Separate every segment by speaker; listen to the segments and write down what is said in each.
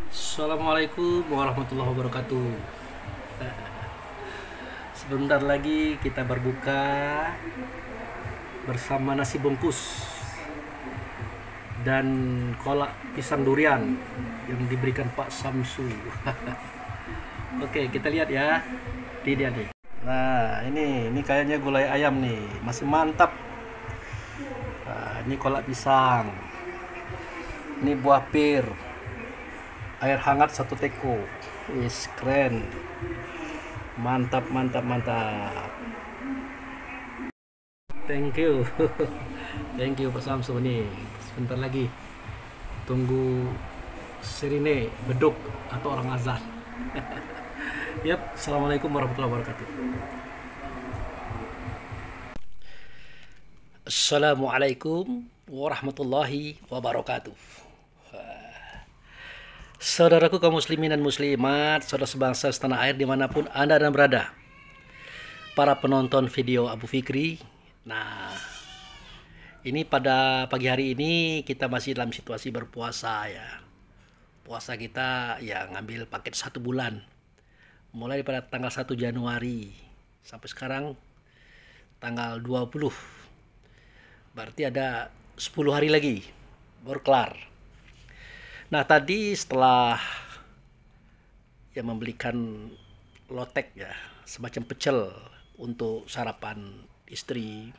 Speaker 1: Assalamualaikum warahmatullahi wabarakatuh. Sebentar lagi kita berbuka bersama nasi bungkus dan kolak pisang durian yang diberikan Pak Samsu. Oke, kita lihat ya. Ini dia nih. Nah, ini kayaknya gulai ayam nih, masih mantap. Nah, ini kolak pisang. Ini buah pir. Air hangat satu teko. Is keren. Mantap, mantap, mantap. Thank you. Thank you Pak Samsu nih. Sebentar lagi. Tunggu sirine beduk atau orang azan. Yap, assalamualaikum warahmatullahi wabarakatuh. Assalamualaikum warahmatullahi wabarakatuh. Saudaraku kaum muslimin dan muslimat, saudara sebangsa setanah air dimanapun Anda dan berada, para penonton video Abu Fikri. Nah, ini pada pagi hari ini kita masih dalam situasi berpuasa ya. Puasa kita ya ngambil paket 1 bulan. Mulai pada tanggal 1 Januari sampai sekarang tanggal 20. Berarti ada 10 hari lagi baru kelar. Nah, tadi setelah ya membelikan lotek ya, semacam pecel untuk sarapan istri.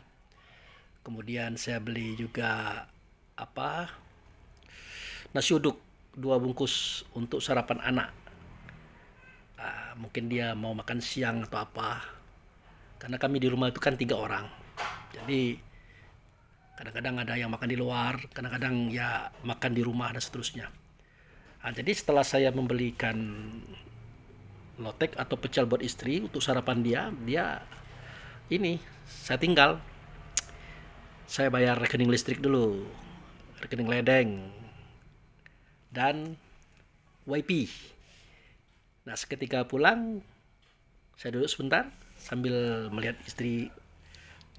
Speaker 1: Kemudian saya beli juga nasi uduk 2 bungkus untuk sarapan anak. Mungkin dia mau makan siang atau apa. Karena kami di rumah itu kan 3 orang. Jadi kadang-kadang ada yang makan di luar, kadang-kadang ya makan di rumah dan seterusnya. Jadi setelah saya membelikan lotek atau pecel buat istri untuk sarapan dia ini saya tinggal. Saya bayar rekening listrik dulu, rekening ledeng, dan WiFi. Nah, seketika pulang, saya duduk sebentar sambil melihat istri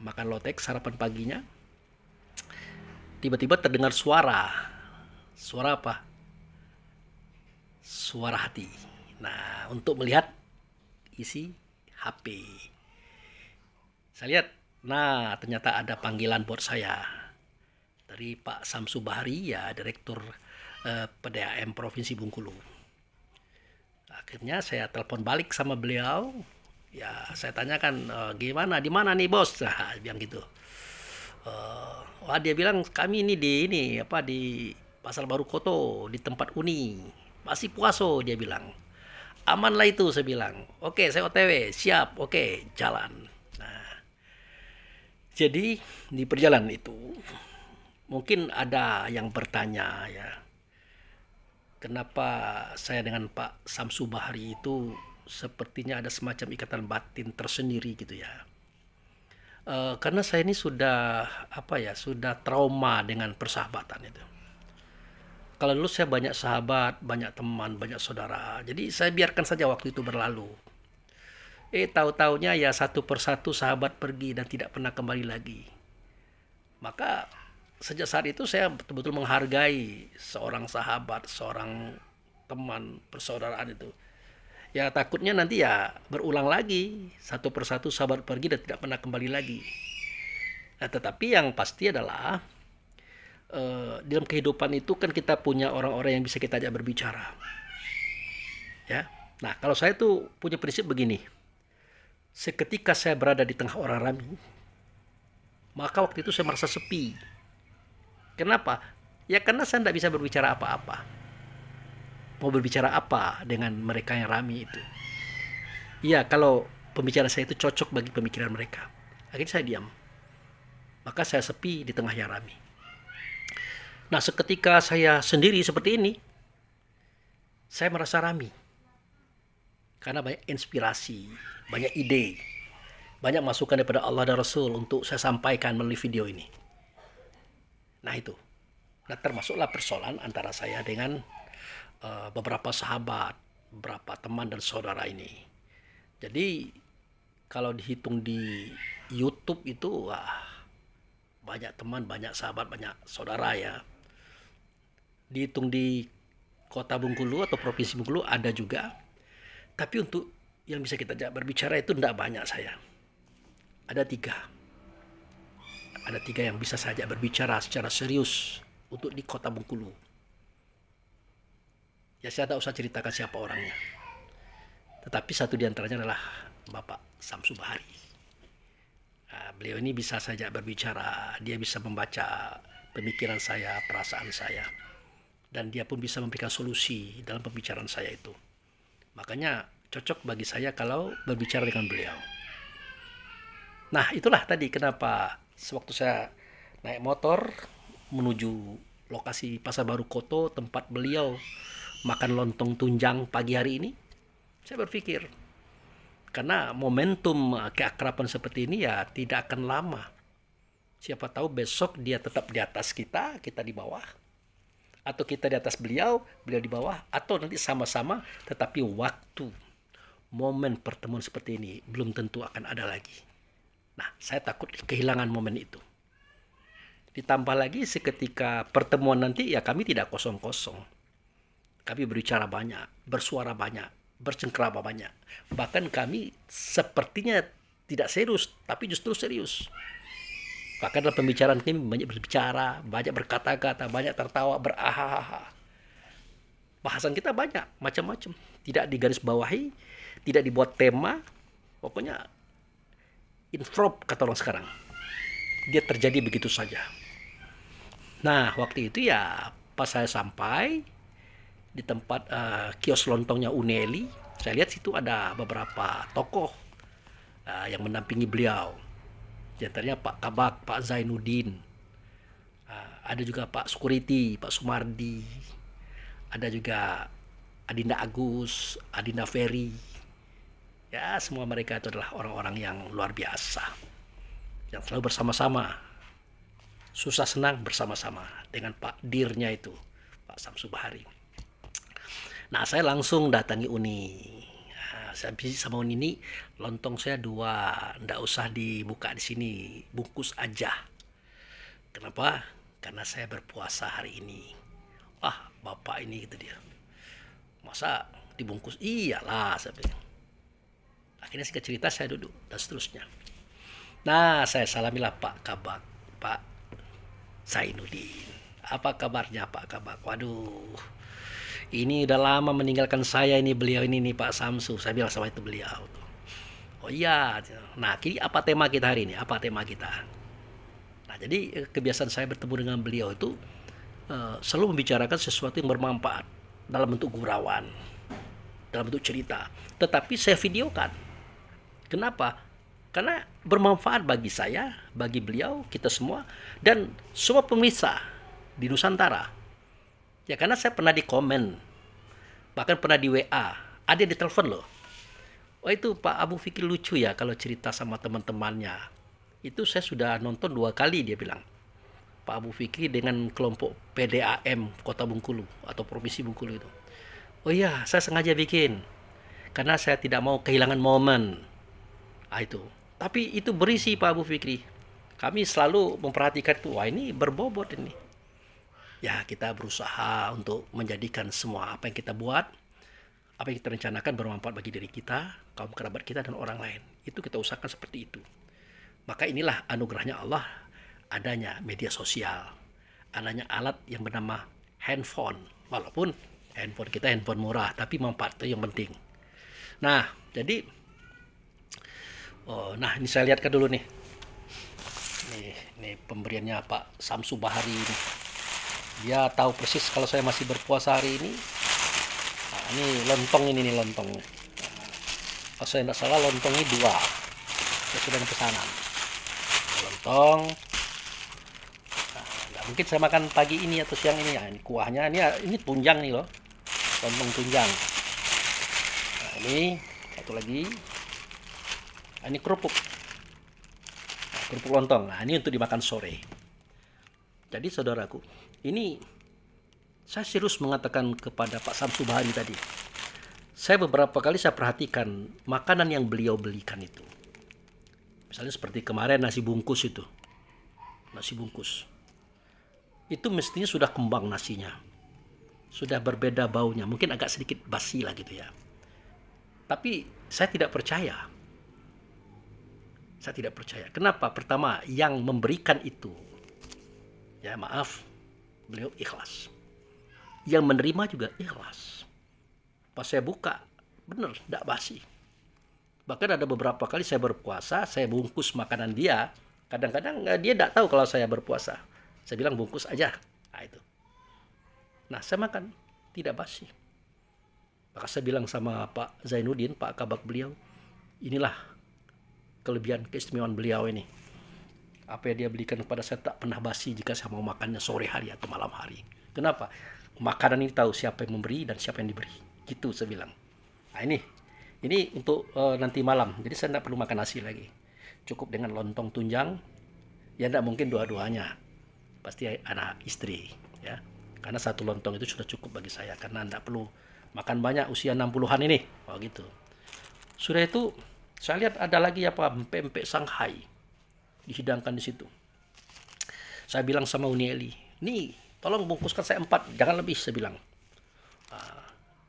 Speaker 1: makan lotek sarapan paginya. Tiba-tiba terdengar suara. Suara apa? Suara hati. Nah, untuk melihat isi HP. Saya lihat, nah ternyata ada panggilan buat saya dari Pak Samsu Bahri ya, Direktur PDAM Provinsi Bengkulu. Akhirnya saya telepon balik sama beliau. Ya, saya tanyakan gimana, di mana nih bos? Nah, bilang gitu. Wah, dia bilang kami ini di Pasar Baru Koto di tempat Uni masih puaso, dia bilang. Aman lah itu, saya bilang. Oke, saya OTW, siap, oke, jalan. Nah, jadi di perjalanan itu mungkin ada yang bertanya ya, kenapa saya dengan Pak Samsu Bahri itu sepertinya ada semacam ikatan batin tersendiri gitu ya. Karena saya ini sudah sudah trauma dengan persahabatan itu. Kalau dulu saya banyak sahabat, banyak teman, banyak saudara. Jadi saya biarkan saja waktu itu berlalu. Tahu-taunya ya satu persatu sahabat pergi dan tidak pernah kembali lagi. Maka sejak saat itu saya betul-betul menghargai seorang sahabat, seorang teman, persaudaraan itu. Ya takutnya nanti ya berulang lagi. Satu persatu sahabat pergi dan tidak pernah kembali lagi. Nah, tetapi yang pasti adalah dalam kehidupan itu kan kita punya orang-orang yang bisa kita ajak berbicara. Ya. Nah, kalau saya tuh punya prinsip begini. Seketika saya berada di tengah orang ramai, maka waktu itu saya merasa sepi. Kenapa? Ya karena saya tidak bisa berbicara apa-apa. Mau berbicara apa dengan mereka yang ramai itu? Iya, kalau pembicaraan saya itu cocok bagi pemikiran mereka. Akhirnya saya diam. Maka saya sepi di tengah yang ramai. Nah, seketika saya sendiri seperti ini, saya merasa ramai. Karena banyak inspirasi, banyak ide, banyak masukan daripada Allah dan Rasul untuk saya sampaikan melalui video ini. Nah itu. Nah, termasuklah persoalan antara saya dengan beberapa sahabat, beberapa teman dan saudara ini. Jadi kalau dihitung di YouTube itu banyak teman, banyak sahabat, banyak saudara ya. Dihitung di Kota Bengkulu atau Provinsi Bengkulu ada juga. Tapi untuk yang bisa kita berbicara itu tidak banyak saya. Ada 3. Ada 3 yang bisa saja berbicara secara serius untuk di Kota Bengkulu. Ya saya tidak usah ceritakan siapa orangnya. Tetapi satu di antaranya adalah Bapak Samsu Bahari. Beliau ini bisa saja berbicara, dia bisa membaca pemikiran saya, perasaan saya. Dan dia pun bisa memberikan solusi dalam pembicaraan saya itu. Makanya cocok bagi saya kalau berbicara dengan beliau. Nah itulah tadi kenapa sewaktu saya naik motor menuju lokasi Pasar Baru Koto tempat beliau makan lontong tunjang pagi hari ini, saya berpikir karena momentum keakraban seperti ini ya tidak akan lama. Siapa tahu besok dia tetap di atas kita, kita di bawah. Atau kita di atas beliau, beliau di bawah. Atau nanti sama-sama, tetapi waktu, momen pertemuan seperti ini belum tentu akan ada lagi. Nah, saya takut kehilangan momen itu. Ditambah lagi seketika pertemuan nanti ya kami tidak kosong-kosong. Kami berbicara banyak, bersuara banyak, bercengkrama banyak. Bahkan kami sepertinya tidak serius, tapi justru serius. Bahkan dalam pembicaraan kami banyak berbicara, banyak berkata-kata, banyak tertawa, berahaha. Bahasan kita banyak, macam-macam. Tidak digarisbawahi, tidak dibuat tema. Pokoknya improv kata orang sekarang. Dia terjadi begitu saja. Nah, waktu itu ya pas saya sampai di tempat kios lontongnya Uneli, saya lihat situ ada beberapa tokoh yang mendampingi beliau. Di antaranya Pak Kabak, Pak Zainuddin, ada juga Pak Security, Pak Sumardi, ada juga Adinda Agus, Adinda Ferry. Ya, semua mereka itu adalah orang-orang yang luar biasa, yang selalu bersama-sama, susah senang bersama-sama dengan Pak Dirnya itu, Pak Samsu Bahari. Nah, saya langsung datangi Uni. Saya bisik sama Uni ini, lontong saya 2, ndak usah dibuka di sini, bungkus aja. Kenapa? Karena saya berpuasa hari ini. Wah, bapak ini gitu dia. Masa dibungkus? Iyalah, saya bilang. Akhirnya singkat cerita saya duduk dan seterusnya. Nah, saya salamilah Pak Kabak, Pak Zainuddin. Apa kabarnya Pak Kabak? Waduh, ini udah lama meninggalkan saya ini beliau ini nih Pak Samsu. Saya bilang sama itu beliau. Oh iya. Nah, kini apa tema kita hari ini? Apa tema kita? Nah, jadi kebiasaan saya bertemu dengan beliau itu selalu membicarakan sesuatu yang bermanfaat dalam bentuk gurauan, dalam bentuk cerita. Tetapi saya videokan. Kenapa? Karena bermanfaat bagi saya, bagi beliau, kita semua, dan semua pemirsa di Nusantara. Ya karena saya pernah di komen, bahkan pernah di WA, ada yang ditelepon loh. Oh itu Pak Abu Fikri lucu ya kalau cerita sama teman-temannya. Itu saya sudah nonton 2 kali dia bilang. Pak Abu Fikri dengan kelompok PDAM Kota Bengkulu atau Provinsi Bengkulu itu. Oh iya, saya sengaja bikin. Karena saya tidak mau kehilangan momen. Itu. Tapi itu berisi Pak Abu Fikri. Kami selalu memperhatikan itu. Wah ini berbobot ini. Ya kita berusaha untuk menjadikan semua apa yang kita buat, apa yang kita rencanakan bermanfaat bagi diri kita, kaum kerabat kita dan orang lain. Itu kita usahakan seperti itu. Maka inilah anugerahnya Allah, adanya media sosial, adanya alat yang bernama handphone. Walaupun handphone kita handphone murah, tapi manfaat itu yang penting. Nah, jadi nah ini saya lihatkan dulu nih. Nih pemberiannya Pak Samsu Bahari ini. Dia tahu persis kalau saya masih berpuasa hari ini. Nah, ini lontong ini nih lontongnya. Kalau saya tidak salah lontong ini 2. Saya sudah pesanan. Lontong. Nah, mungkin saya makan pagi ini atau siang ini ya. Ini kuahnya ini tunjang nih loh. Lontong tunjang. Nah, ini satu lagi. Nah, ini kerupuk. Nah, kerupuk lontong. Nah, ini untuk dimakan sore. Jadi saudaraku, ini saya serius mengatakan kepada Pak Samsu Bahari tadi. Saya beberapa kali saya perhatikan makanan yang beliau belikan itu. Misalnya seperti kemarin nasi bungkus itu. Nasi bungkus. Itu mestinya sudah kembang nasinya. sudah berbeda baunya, mungkin agak sedikit basi lah gitu ya. Tapi saya tidak percaya. Saya tidak percaya. Kenapa? Pertama, yang memberikan itu, ya maaf, beliau ikhlas. Yang menerima juga ikhlas. Pas saya buka, bener, tidak basi. Bahkan ada beberapa kali saya berpuasa, saya bungkus makanan dia. Kadang-kadang dia tidak tahu kalau saya berpuasa. Saya bilang bungkus aja. Nah itu. Nah saya makan, tidak basi. Maka saya bilang sama Pak Zainuddin, Pak Kabak beliau, inilah kelebihan keistimewaan beliau ini. Apa yang dia belikan kepada saya tak pernah basi jika saya mau makannya sore hari atau malam hari. Kenapa? Makanan ini tahu siapa yang memberi dan siapa yang diberi. Gitu saya bilang. Nah ini untuk nanti malam. Jadi saya tidak perlu makan nasi lagi. Cukup dengan lontong tunjang. Ya tidak mungkin dua-duanya. Pasti anak istri. Ya. Karena satu lontong itu sudah cukup bagi saya. Karena tidak perlu makan banyak usia 60-an ini. Oh gitu. Sudah itu saya lihat ada lagi apa pempek Shanghai dihidangkan di situ. Saya bilang sama Unieli, nih tolong bungkuskan saya 4, jangan lebih, saya bilang.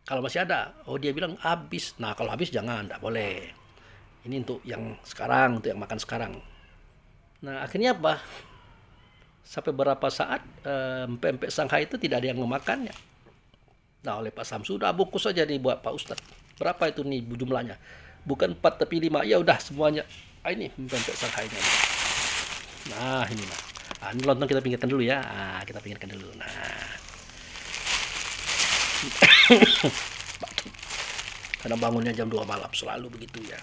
Speaker 1: Kalau masih ada, oh dia bilang habis. Nah kalau habis jangan, tidak boleh. Ini untuk yang sekarang, untuk yang makan sekarang. Nah akhirnya apa? Sampai berapa saat pempek Shanghai itu tidak ada yang memakannya. Nah oleh Pak Samsu, udah bungkus saja nih buat Pak Ustadz. Berapa itu nih jumlahnya? Bukan 4 tapi 5. Ya udah semuanya. Ini pempek Shanghai-nya. Nah ini nah. Ini lontong kita pinggirkan dulu ya. Kita pinggirkan dulu. Nah. Karena bangunnya jam 2 malam selalu begitu ya.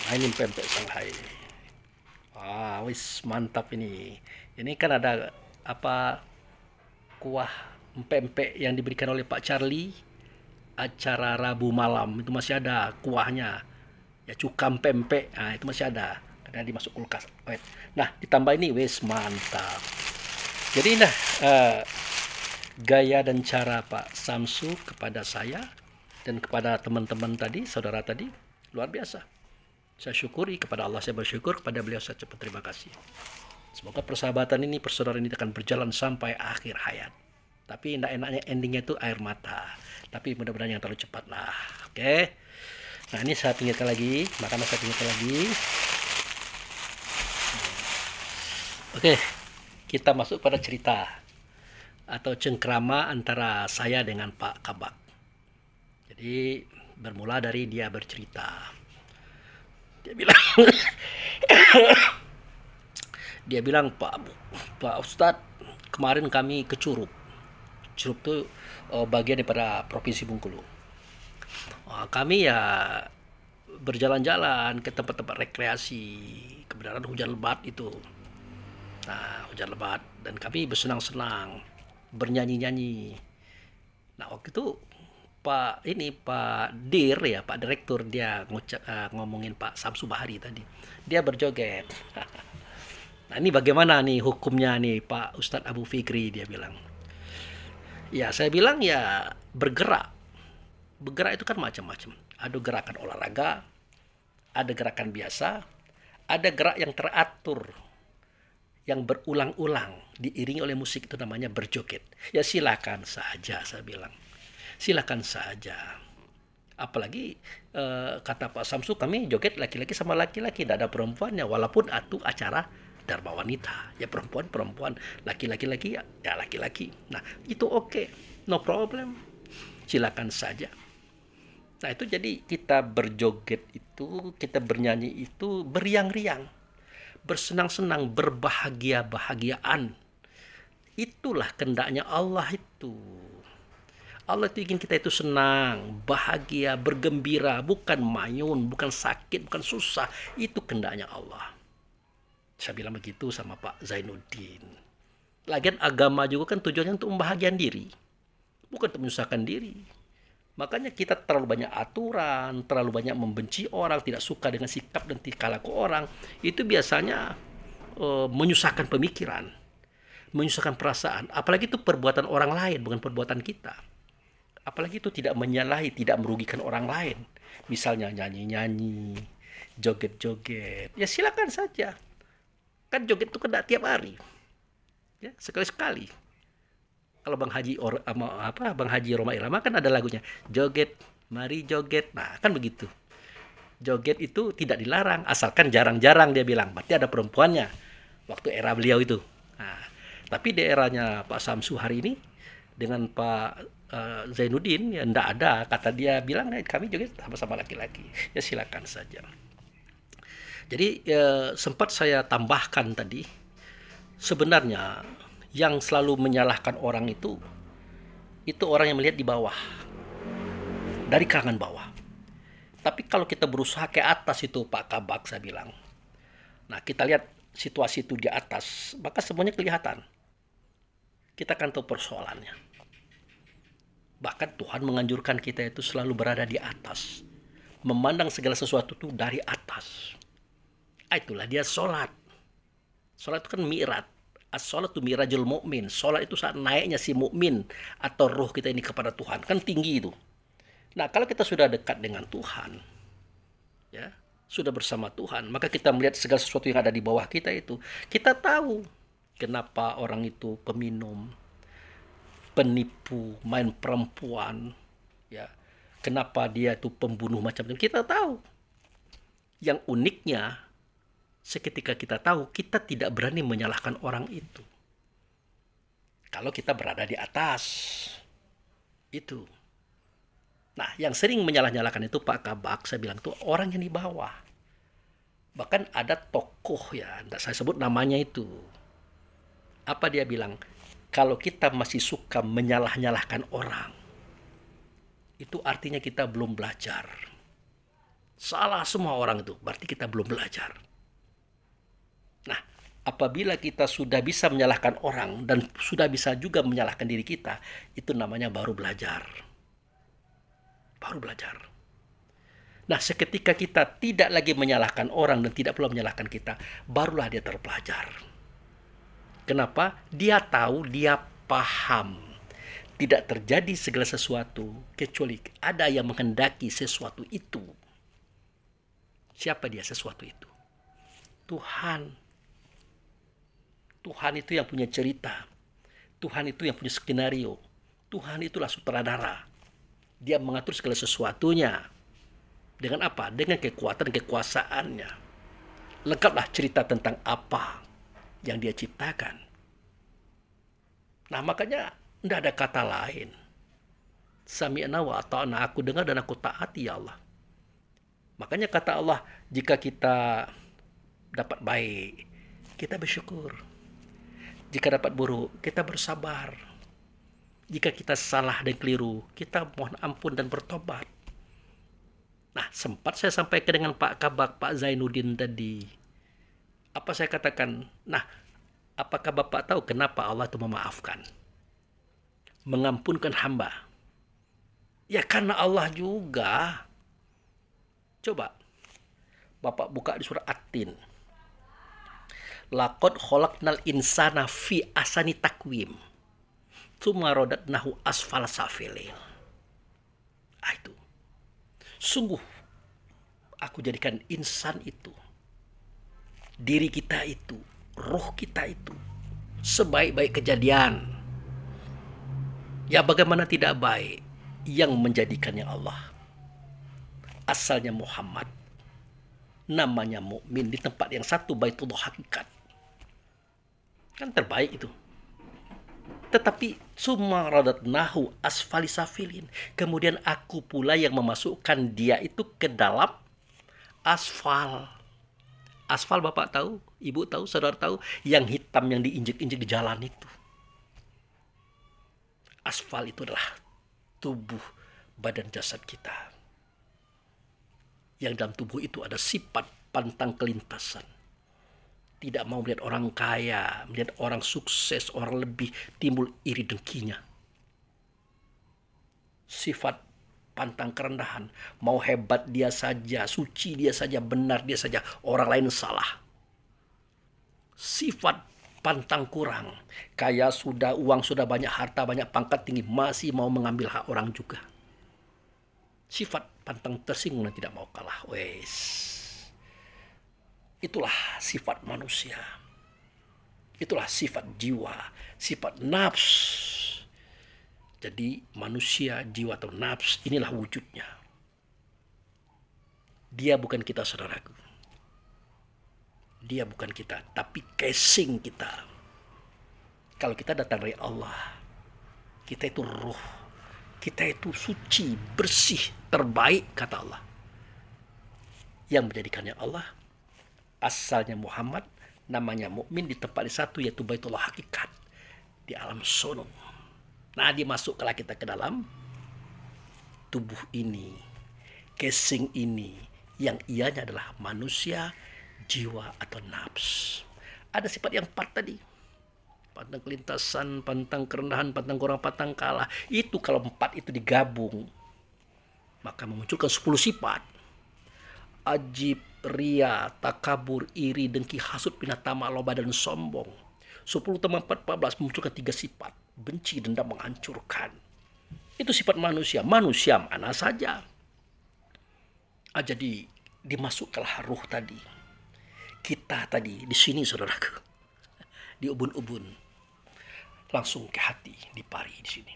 Speaker 1: Nah ini pempek Shanghai. Wis mantap ini. Ini kan ada apa kuah pempek yang diberikan oleh Pak Charlie. Acara Rabu malam itu masih ada kuahnya ya, cukam pempek, nah itu masih ada karena dimasuk kulkas. Nah ditambah ini wes mantap. Jadi gaya dan cara Pak Samsu kepada saya dan kepada teman-teman tadi, saudara tadi, luar biasa. Saya syukuri kepada Allah, saya bersyukur kepada beliau, saya ucap terima kasih. Semoga persahabatan ini, persaudaraan ini akan berjalan sampai akhir hayat. Tapi enaknya endingnya itu air mata. Tapi mudah-mudahan yang terlalu cepat lah. Oke. Nah ini saya pinggirkan lagi. Makanan saya pinggirkan lagi. Oke. Kita masuk pada cerita atau cengkrama antara saya dengan Pak Kabak. Jadi bermula dari dia bercerita. Dia bilang dia bilang Pak Ustadz, kemarin kami ke Curup. Curup itu bagian daripada Provinsi Bengkulu. Kami ya berjalan-jalan ke tempat-tempat rekreasi. Kebenaran hujan lebat itu. Nah hujan lebat dan kami bersenang-senang, bernyanyi-nyanyi. Nah waktu itu Pak Dir ya, Pak Direktur, dia ngomongin Pak Samsu Bahari tadi. Dia berjoget. Nah ini bagaimana nih hukumnya nih Pak Ustadz Abu Fikri, dia bilang. Ya saya bilang ya bergerak. Bergerak itu kan macam-macam. Ada gerakan olahraga, ada gerakan biasa, ada gerak yang teratur, yang berulang-ulang, diiringi oleh musik, itu namanya berjoget. Ya silakan saja, saya bilang. Silakan saja. Apalagi kata Pak Samsu, kami joget laki-laki sama laki-laki, tidak ada perempuannya, walaupun itu acara Dharma wanita, ya perempuan, laki-laki ya laki-laki. Nah itu oke, no problem, silakan saja. Nah itu jadi kita berjoget itu, kita bernyanyi itu beriang-riang, bersenang-senang, berbahagia-bahagiaan. Itulah kehendaknya Allah itu. Allah itu ingin kita itu senang, bahagia, bergembira, bukan mayun, bukan sakit, bukan susah. Itu kehendaknya Allah. Saya bilang begitu sama Pak Zainuddin. Lagian agama juga kan tujuannya untuk membahagiakan diri, bukan untuk menyusahkan diri. Makanya kita terlalu banyak aturan, terlalu banyak membenci orang, tidak suka dengan sikap dan tingkah laku orang. Itu biasanya menyusahkan pemikiran, menyusahkan perasaan. Apalagi itu perbuatan orang lain, bukan perbuatan kita. Apalagi itu tidak menyalahi, tidak merugikan orang lain. Misalnya nyanyi-nyanyi, joget-joget. Ya silakan saja. Kan joget itu kena tiap hari. Ya, sekali-sekali. Kalau Bang Haji Roma Irama kan ada lagunya joget, mari joget. Nah, kan begitu. Joget itu tidak dilarang, asalkan jarang-jarang dia bilang. Berarti ada perempuannya waktu era beliau itu. Nah, tapi di eranya Pak Samsu hari ini dengan Pak Zainuddin ya enggak ada. Kata dia bilang kami joget sama-sama laki-laki. Ya silakan saja. Jadi sempat saya tambahkan tadi, sebenarnya yang selalu menyalahkan orang itu orang yang melihat di bawah, dari kalangan bawah. Tapi kalau kita berusaha ke atas itu Pak Kabak saya bilang. Nah kita lihat situasi itu di atas, maka semuanya kelihatan. Kita akan tahu persoalannya. Bahkan Tuhan menganjurkan kita itu selalu berada di atas. Memandang segala sesuatu itu dari atas. Itulah dia sholat. Sholat itu kan mi'raj. As-sholat itu mi'rajul mu'min. Sholat itu saat naiknya si mukmin atau roh kita ini kepada Tuhan. Kan tinggi itu. Nah, kalau kita sudah dekat dengan Tuhan, ya, sudah bersama Tuhan, maka kita melihat segala sesuatu yang ada di bawah kita itu, kita tahu kenapa orang itu peminum, penipu, main perempuan, ya. Kenapa dia itu pembunuh macam itu, kita tahu. Yang uniknya, seketika kita tahu, kita tidak berani menyalahkan orang itu. Kalau kita berada di atas, itu. Nah, yang sering menyalah-nyalahkan itu Pak Kabak, saya bilang itu orang yang di bawah. Bahkan ada tokoh ya, tidak saya sebut namanya itu. Apa dia bilang? Kalau kita masih suka menyalah-nyalahkan orang, itu artinya kita belum belajar. Salah semua orang itu, berarti kita belum belajar. Nah, apabila kita sudah bisa menyalahkan orang dan sudah bisa juga menyalahkan diri kita, itu namanya baru belajar. Baru belajar. Nah, seketika kita tidak lagi menyalahkan orang dan tidak pula menyalahkan kita, barulah dia terpelajar. Kenapa? Dia tahu, dia paham. Tidak terjadi segala sesuatu kecuali ada yang menghendaki sesuatu itu. Siapa dia sesuatu itu? Tuhan. Tuhan itu yang punya cerita. Tuhan itu yang punya skenario. Tuhan itulah sutradara. Dia mengatur segala sesuatunya. Dengan apa? Dengan kekuatan kekuasaannya. Lengkaplah cerita tentang apa yang dia ciptakan. Nah, makanya tidak ada kata lain. Sami'na wa ata'na, aku dengar dan aku taati ya Allah. Makanya kata Allah, jika kita dapat baik, kita bersyukur. Jika dapat buruk, kita bersabar. Jika kita salah dan keliru, kita mohon ampun dan bertobat. Nah, sempat saya sampaikan dengan Pak Kabak, Pak Zainuddin tadi. Apa saya katakan? Nah, apakah Bapak tahu kenapa Allah itu memaafkan? Mengampunkan hamba. Ya karena Allah juga. Coba, Bapak buka di surah At-Tin. Laqad khalaqnal insana fi ahsani taqwim. Tsumma radadnahu asfala safilin. Itu. Sungguh aku jadikan insan itu, diri kita itu, roh kita itu sebaik-baik kejadian. Ya bagaimana tidak baik yang menjadikannya Allah. Asalnya Muhammad, namanya mukmin di tempat yang satu, Baitullah hakikat. Kan terbaik itu. Tetapi summa radatnahu asfali safilin. Kemudian aku pula yang memasukkan dia itu ke dalam asfal. Asfal Bapak tahu, Ibu tahu, Saudara tahu, yang hitam yang diinjek-injek di jalan itu. Asfal itu adalah tubuh badan jasad kita. Yang dalam tubuh itu ada sifat pantang kelintasan. Tidak mau melihat orang kaya, melihat orang sukses, orang lebih, timbul iri dengkinya. Sifat pantang kerendahan, mau hebat dia saja, suci dia saja, benar dia saja, orang lain salah. Sifat pantang kurang, kaya sudah, uang sudah banyak, harta banyak, pangkat tinggi, masih mau mengambil hak orang juga. Sifat pantang tersinggung dan tidak mau kalah. Wes. Itulah sifat manusia. Itulah sifat jiwa, sifat nafs. Jadi manusia, jiwa atau nafs, inilah wujudnya. Dia bukan kita, saudaraku. Dia bukan kita, tapi casing kita. Kalau kita datang dari Allah, kita itu ruh, kita itu suci, bersih, terbaik, kata Allah. Yang menjadikannya Allah, asalnya Muhammad, namanya mukmin, di tempat satu, yaitu Baitullah Hakikat, di alam sono. Nah, dimasukkanlah kita ke dalam tubuh ini, casing ini, yang ianya adalah manusia, jiwa atau nafs. Ada sifat yang 4 tadi. Pantang kelintasan, pantang kerendahan, pantang kurang, pantang kalah. Itu kalau 4 itu digabung, maka memunculkan 10 sifat. Ajib, ria, takabur, iri, dengki, hasud, pinatama, loba, dan sombong. 10 tambah 4, 14 memunculkan 3 sifat. Benci, dendam, menghancurkan. Itu sifat manusia. Manusia mana saja. Jadi dimasukkanlah ruh tadi. Kita tadi di sini, saudaraku. Di ubun-ubun. Langsung ke hati, di pari di sini.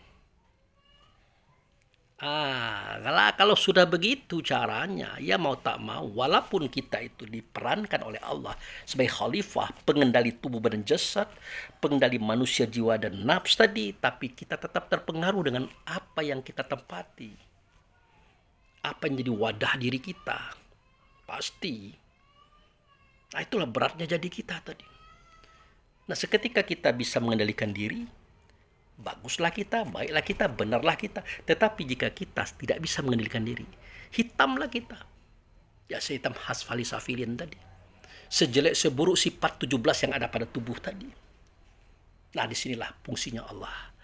Speaker 1: Kalau sudah begitu caranya, ya mau tak mau, walaupun kita itu diperankan oleh Allah sebagai khalifah, pengendali tubuh badan jasad, pengendali manusia jiwa dan nafs tadi, tapi kita tetap terpengaruh dengan apa yang kita tempati, apa yang jadi wadah diri kita, pasti. Nah, itulah beratnya jadi kita tadi. Nah, seketika kita bisa mengendalikan diri, baguslah kita, baiklah kita, benarlah kita. Tetapi jika kita tidak bisa mengendalikan diri, hitamlah kita. Ya, sehitam hasfali safilin tadi. Sejelek seburuk sifat 17 yang ada pada tubuh tadi. Nah, disinilah fungsinya Allah.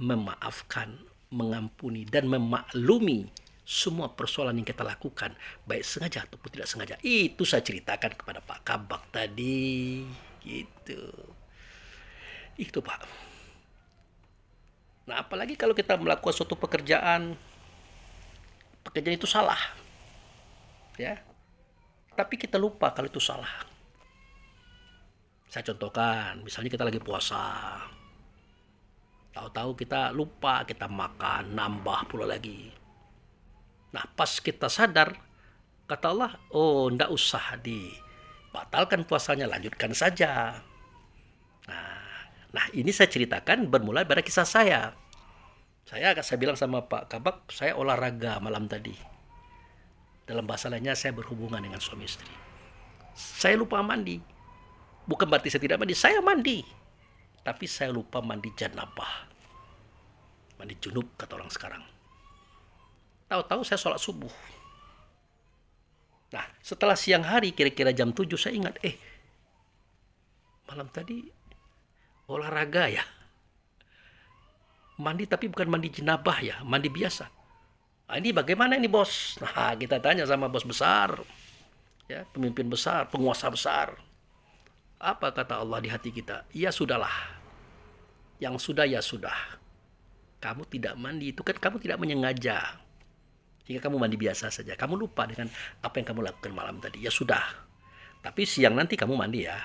Speaker 1: Memaafkan, mengampuni, dan memaklumi semua persoalan yang kita lakukan, baik sengaja ataupun tidak sengaja. Itu saya ceritakan kepada Pak Kabak tadi. Gitu. Itu, Pak. Nah, apalagi kalau kita melakukan suatu pekerjaan itu salah, ya. Tapi kita lupa kalau itu salah. Saya contohkan, misalnya kita lagi puasa, tahu-tahu kita lupa, kita makan, nambah pula lagi. Nah, pas kita sadar, kata Allah, oh, ndak usah dibatalkan puasanya, lanjutkan saja. Nah, ini saya ceritakan bermula dari kisah saya. Saya bilang sama Pak Kabak, saya olahraga malam tadi. Dalam bahasa lainnya, saya berhubungan dengan suami istri. Saya lupa mandi. Bukan berarti saya tidak mandi, saya mandi. Tapi saya lupa mandi janabah. Mandi junub, kata orang sekarang. Tahu-tahu saya sholat subuh. Nah, setelah siang hari, kira-kira jam 7, saya ingat, malam tadi olahraga ya, mandi tapi bukan mandi jenabah ya, mandi biasa. Nah, ini bagaimana ini bos? Nah, kita tanya sama bos besar, ya, pemimpin besar, penguasa besar. Apa kata Allah di hati kita? Ya sudahlah, yang sudah ya sudah. Kamu tidak mandi itu kan kamu tidak menyengaja, jika kamu mandi biasa saja, kamu lupa dengan apa yang kamu lakukan malam tadi. Ya sudah, tapi siang nanti kamu mandi ya.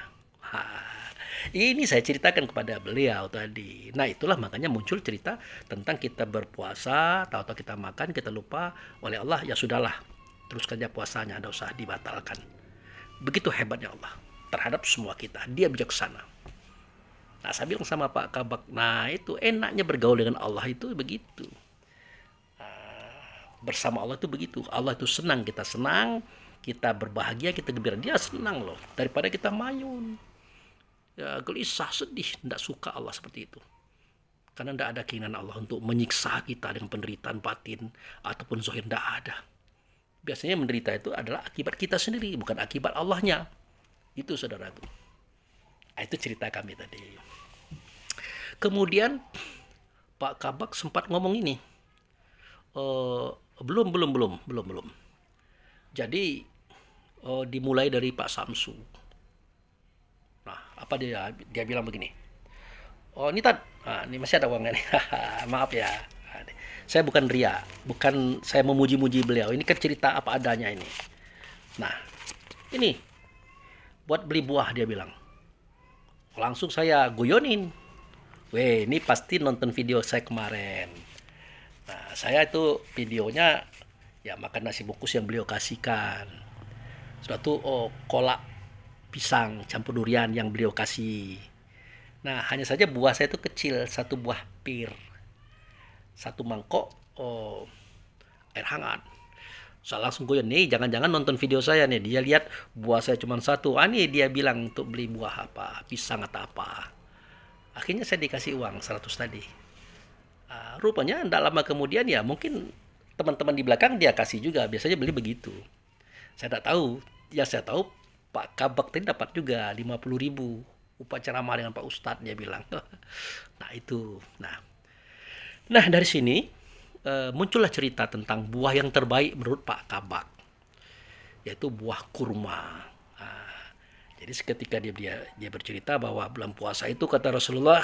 Speaker 1: Ini saya ceritakan kepada beliau tadi. Nah, itulah makanya muncul cerita tentang kita berpuasa, tahu-tahu kita makan, kita lupa, oleh Allah, ya sudahlah, teruskan aja puasanya, tidak usah dibatalkan. Begitu hebatnya Allah terhadap semua kita. Dia bijaksana. Nah, saya bilang sama Pak Kabak, nah itu enaknya bergaul dengan Allah itu begitu. Bersama Allah itu begitu. Allah itu senang, kita senang, kita berbahagia, kita gembira. Dia senang loh, daripada kita mayun. Ya, gelisah, sedih, tidak suka Allah seperti itu. Karena tidak ada keinginan Allah untuk menyiksa kita dengan penderitaan batin ataupun zahir, tidak ada. Biasanya menderita itu adalah akibat kita sendiri, bukan akibat Allahnya. Itu saudaraku. Nah, itu cerita kami tadi. Kemudian Pak Kabak sempat ngomong ini. Belum. Jadi dimulai dari Pak Samsu. Nah, apa dia bilang begini. Oh, ini ini masih ada uangnya nih. Maaf ya. Saya bukan ria, bukan saya memuji-muji beliau. Ini kan cerita apa adanya ini. Nah, ini buat beli buah dia bilang. Langsung saya guyonin. Weh, ini pasti nonton video saya kemarin. Nah, saya itu videonya ya makan nasi bungkus yang beliau kasihkan. Suatu kolak pisang campur durian yang beliau kasih. Nah, hanya saja buah saya itu kecil, satu buah pir, satu mangkok air hangat. Saya langsung goyang nih, jangan-jangan nonton video saya nih, dia lihat buah saya cuma satu. Ah, nih dia bilang untuk beli buah apa, pisang atau apa. Akhirnya saya dikasih uang 100 tadi. Rupanya tidak lama kemudian ya mungkin teman-teman di belakang dia kasih juga, biasanya beli begitu. Saya tidak tahu, yang saya tahu Pak Kabak tadi dapat juga 50.000 upacara ceramah dengan Pak Ustadz, dia bilang. Nah itu, nah dari sini muncullah cerita tentang buah yang terbaik menurut Pak Kabak, yaitu buah kurma. Jadi seketika dia bercerita bahwa bulan puasa itu kata Rasulullah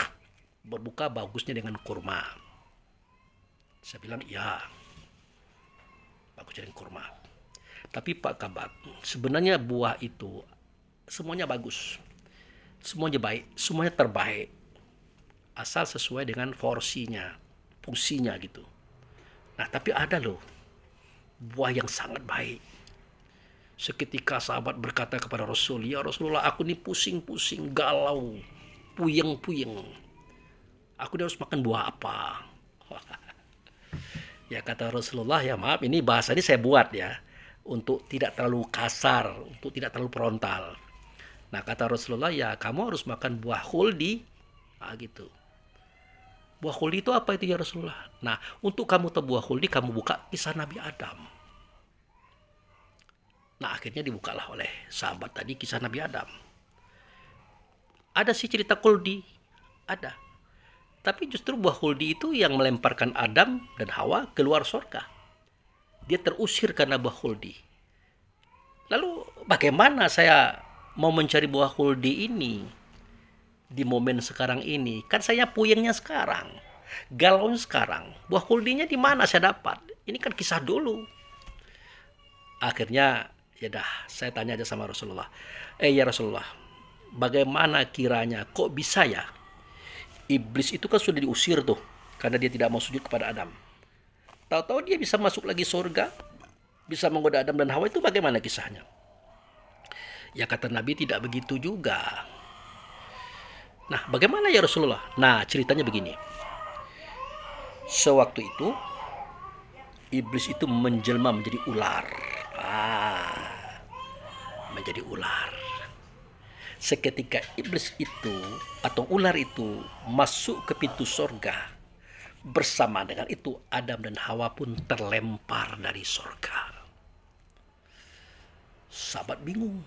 Speaker 1: berbuka bagusnya dengan kurma. Saya bilang iya, bagusnya dengan kurma. Tapi Pak Kabak, sebenarnya buah itu semuanya bagus, semuanya baik, semuanya terbaik, asal sesuai dengan porsinya, fungsinya gitu. Nah tapi ada loh buah yang sangat baik. Seketika sahabat berkata kepada Rasul, ya Rasulullah, aku ini pusing-pusing, galau, puyeng-puyeng. Aku harus makan buah apa? Ya kata Rasulullah, ya maaf, ini bahasa ini saya buat ya, untuk tidak terlalu kasar, untuk tidak terlalu frontal. Nah kata Rasulullah, ya kamu harus makan buah khuldi. Gitu. Buah khuldi itu apa itu ya Rasulullah? Nah untuk kamu tahu buah khuldi, kamu buka kisah Nabi Adam. Nah akhirnya dibukalah oleh sahabat tadi kisah Nabi Adam. Ada sih cerita khuldi, ada. Tapi justru buah khuldi itu yang melemparkan Adam dan Hawa keluar surga. Dia terusir karena buah khuldi. Lalu bagaimana saya mau mencari buah khuldi ini di momen sekarang ini? Kan saya puyengnya sekarang, galaunya sekarang. Buah khuldinya di mana saya dapat? Ini kan kisah dulu. Akhirnya ya dah, saya tanya aja sama Rasulullah. Ya Rasulullah, bagaimana kiranya kok bisa ya? Iblis itu kan sudah diusir tuh karena dia tidak mau sujud kepada Adam. Tahu-tahu dia bisa masuk lagi surga, bisa menggoda Adam dan Hawa, itu bagaimana kisahnya? Ya kata Nabi, tidak begitu juga. Nah bagaimana ya Rasulullah? Nah ceritanya begini. Sewaktu itu iblis itu menjelma menjadi ular. Menjadi ular. Seketika iblis itu atau ular itu masuk ke pintu surga, bersama dengan itu Adam dan Hawa pun terlempar dari surga. Sahabat bingung.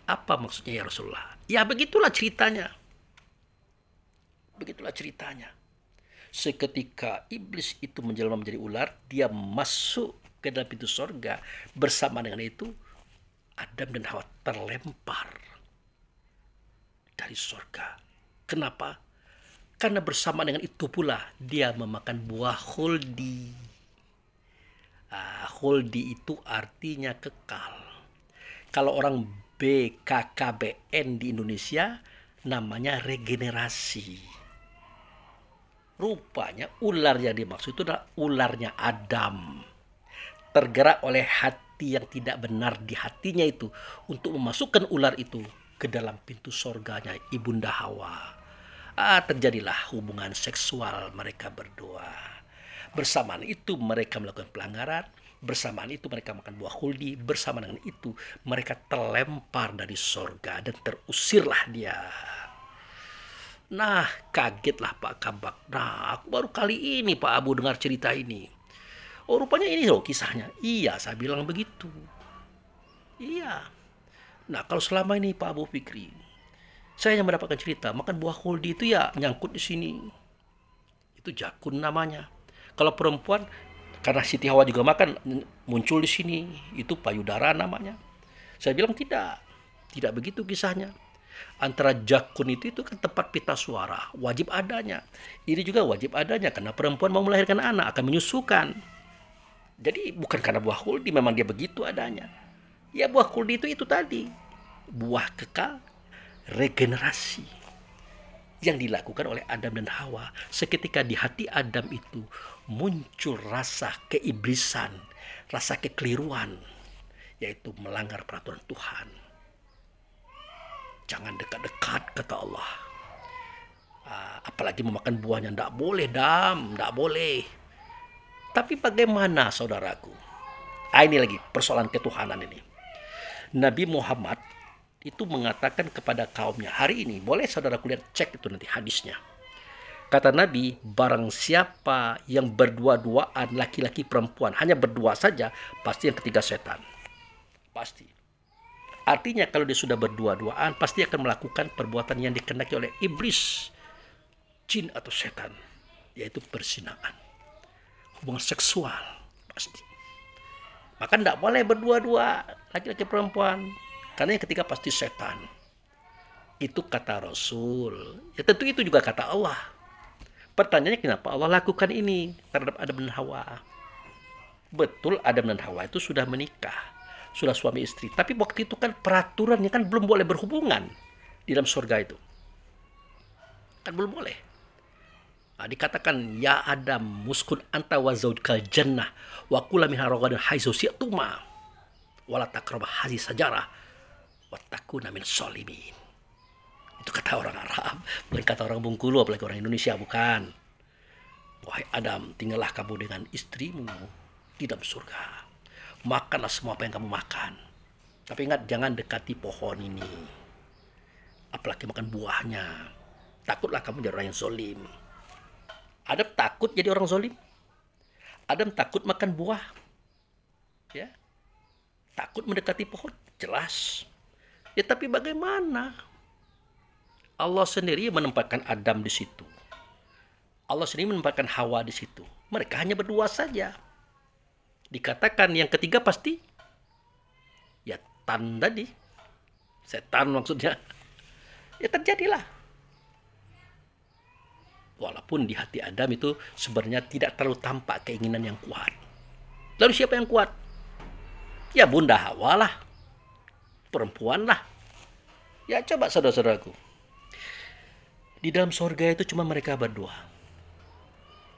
Speaker 1: Apa maksudnya ya Rasulullah? Ya begitulah ceritanya. Begitulah ceritanya. Seketika iblis itu menjelma menjadi ular, dia masuk ke dalam pintu surga, bersama dengan itu Adam dan Hawa terlempar dari surga. Kenapa? Karena bersama dengan itu pula dia memakan buah khuldi. Khuldi itu artinya kekal. Kalau orang BKKBN di Indonesia namanya regenerasi. Rupanya ular yang dimaksud itu adalah ularnya Adam. Tergerak oleh hati yang tidak benar di hatinya itu untuk memasukkan ular itu ke dalam pintu surganya Ibunda Hawa. Terjadilah hubungan seksual mereka berdua. Bersamaan itu mereka melakukan pelanggaran, bersamaan itu mereka makan buah khuldi, bersamaan dengan itu mereka terlempar dari surga dan terusirlah dia. Nah kagetlah Pak Kabak. Nah aku baru kali ini Pak Abu dengar cerita ini. Oh rupanya ini loh kisahnya. Iya saya bilang begitu. Iya. Nah kalau selama ini Pak Abu Fikri, saya yang mendapatkan cerita makan buah khuldi itu ya nyangkut di sini. Itu jakun namanya. Kalau perempuan karena Siti Hawa juga makan, muncul di sini, itu payudara namanya. Saya bilang tidak begitu kisahnya. Antara jakun itu kan tempat pita suara, wajib adanya. Ini juga wajib adanya karena perempuan mau melahirkan anak, akan menyusukan. Jadi bukan karena buah khuldi, memang dia begitu adanya. Ya buah khuldi itu tadi, buah kekal, regenerasi. yang dilakukan oleh Adam dan Hawa. Seketika di hati Adam itu muncul rasa keiblisan, rasa kekeliruan, yaitu melanggar peraturan Tuhan. Jangan dekat-dekat, kata Allah. Apalagi memakan buahnya, tidak boleh, tidak boleh. Tapi bagaimana, saudaraku? Ini lagi persoalan ketuhanan ini. Nabi Muhammad itu mengatakan kepada kaumnya hari ini, boleh saudaraku lihat, cek itu nanti hadisnya. Kata Nabi, barang siapa yang berdua-duaan, laki-laki perempuan, hanya berdua saja, pasti yang ketiga setan. Pasti. Artinya kalau dia sudah berdua-duaan, pasti akan melakukan perbuatan yang dikehendaki oleh iblis, jin atau setan, yaitu perzinaan, hubungan seksual, pasti. Maka tidak boleh berdua-dua, laki-laki perempuan, karena yang ketiga pasti setan. Itu kata Rasul. Ya tentu itu juga kata Allah. Pertanyaannya, kenapa Allah lakukan ini terhadap Adam dan Hawa? Betul, Adam dan Hawa itu sudah menikah, sudah suami istri. Tapi waktu itu kan peraturannya kan belum boleh berhubungan di dalam surga itu. Kan belum boleh. Dikatakan, ya Adam, muskun anta wa zaujkal jannah wa kula minha ragadan haitsu syi'tuma wa la taqrabah hadhihi sajarah wa takuna min sholimin. Itu kata orang Arab, bukan kata orang Bengkulu, apalagi orang Indonesia, bukan. Wahai Adam, tinggallah kamu dengan istrimu di dalam surga. Makanlah semua apa yang kamu makan. Tapi ingat, jangan dekati pohon ini. Apalagi makan buahnya. Takutlah kamu jadi orang yang zolim. Adam takut jadi orang zolim. Adam takut makan buah. Ya. Takut mendekati pohon. Jelas. Ya tapi bagaimana? Allah sendiri menempatkan Adam di situ. Allah sendiri menempatkan Hawa di situ. Mereka hanya berdua saja. Dikatakan yang ketiga pasti ya tan tadi. Setan maksudnya. Ya terjadilah. Walaupun di hati Adam itu sebenarnya tidak terlalu tampak keinginan yang kuat. Lalu siapa yang kuat? Ya Bunda Hawa lah. Perempuan lah. Ya coba saudara-saudaraku. Di dalam surga itu cuma mereka berdua.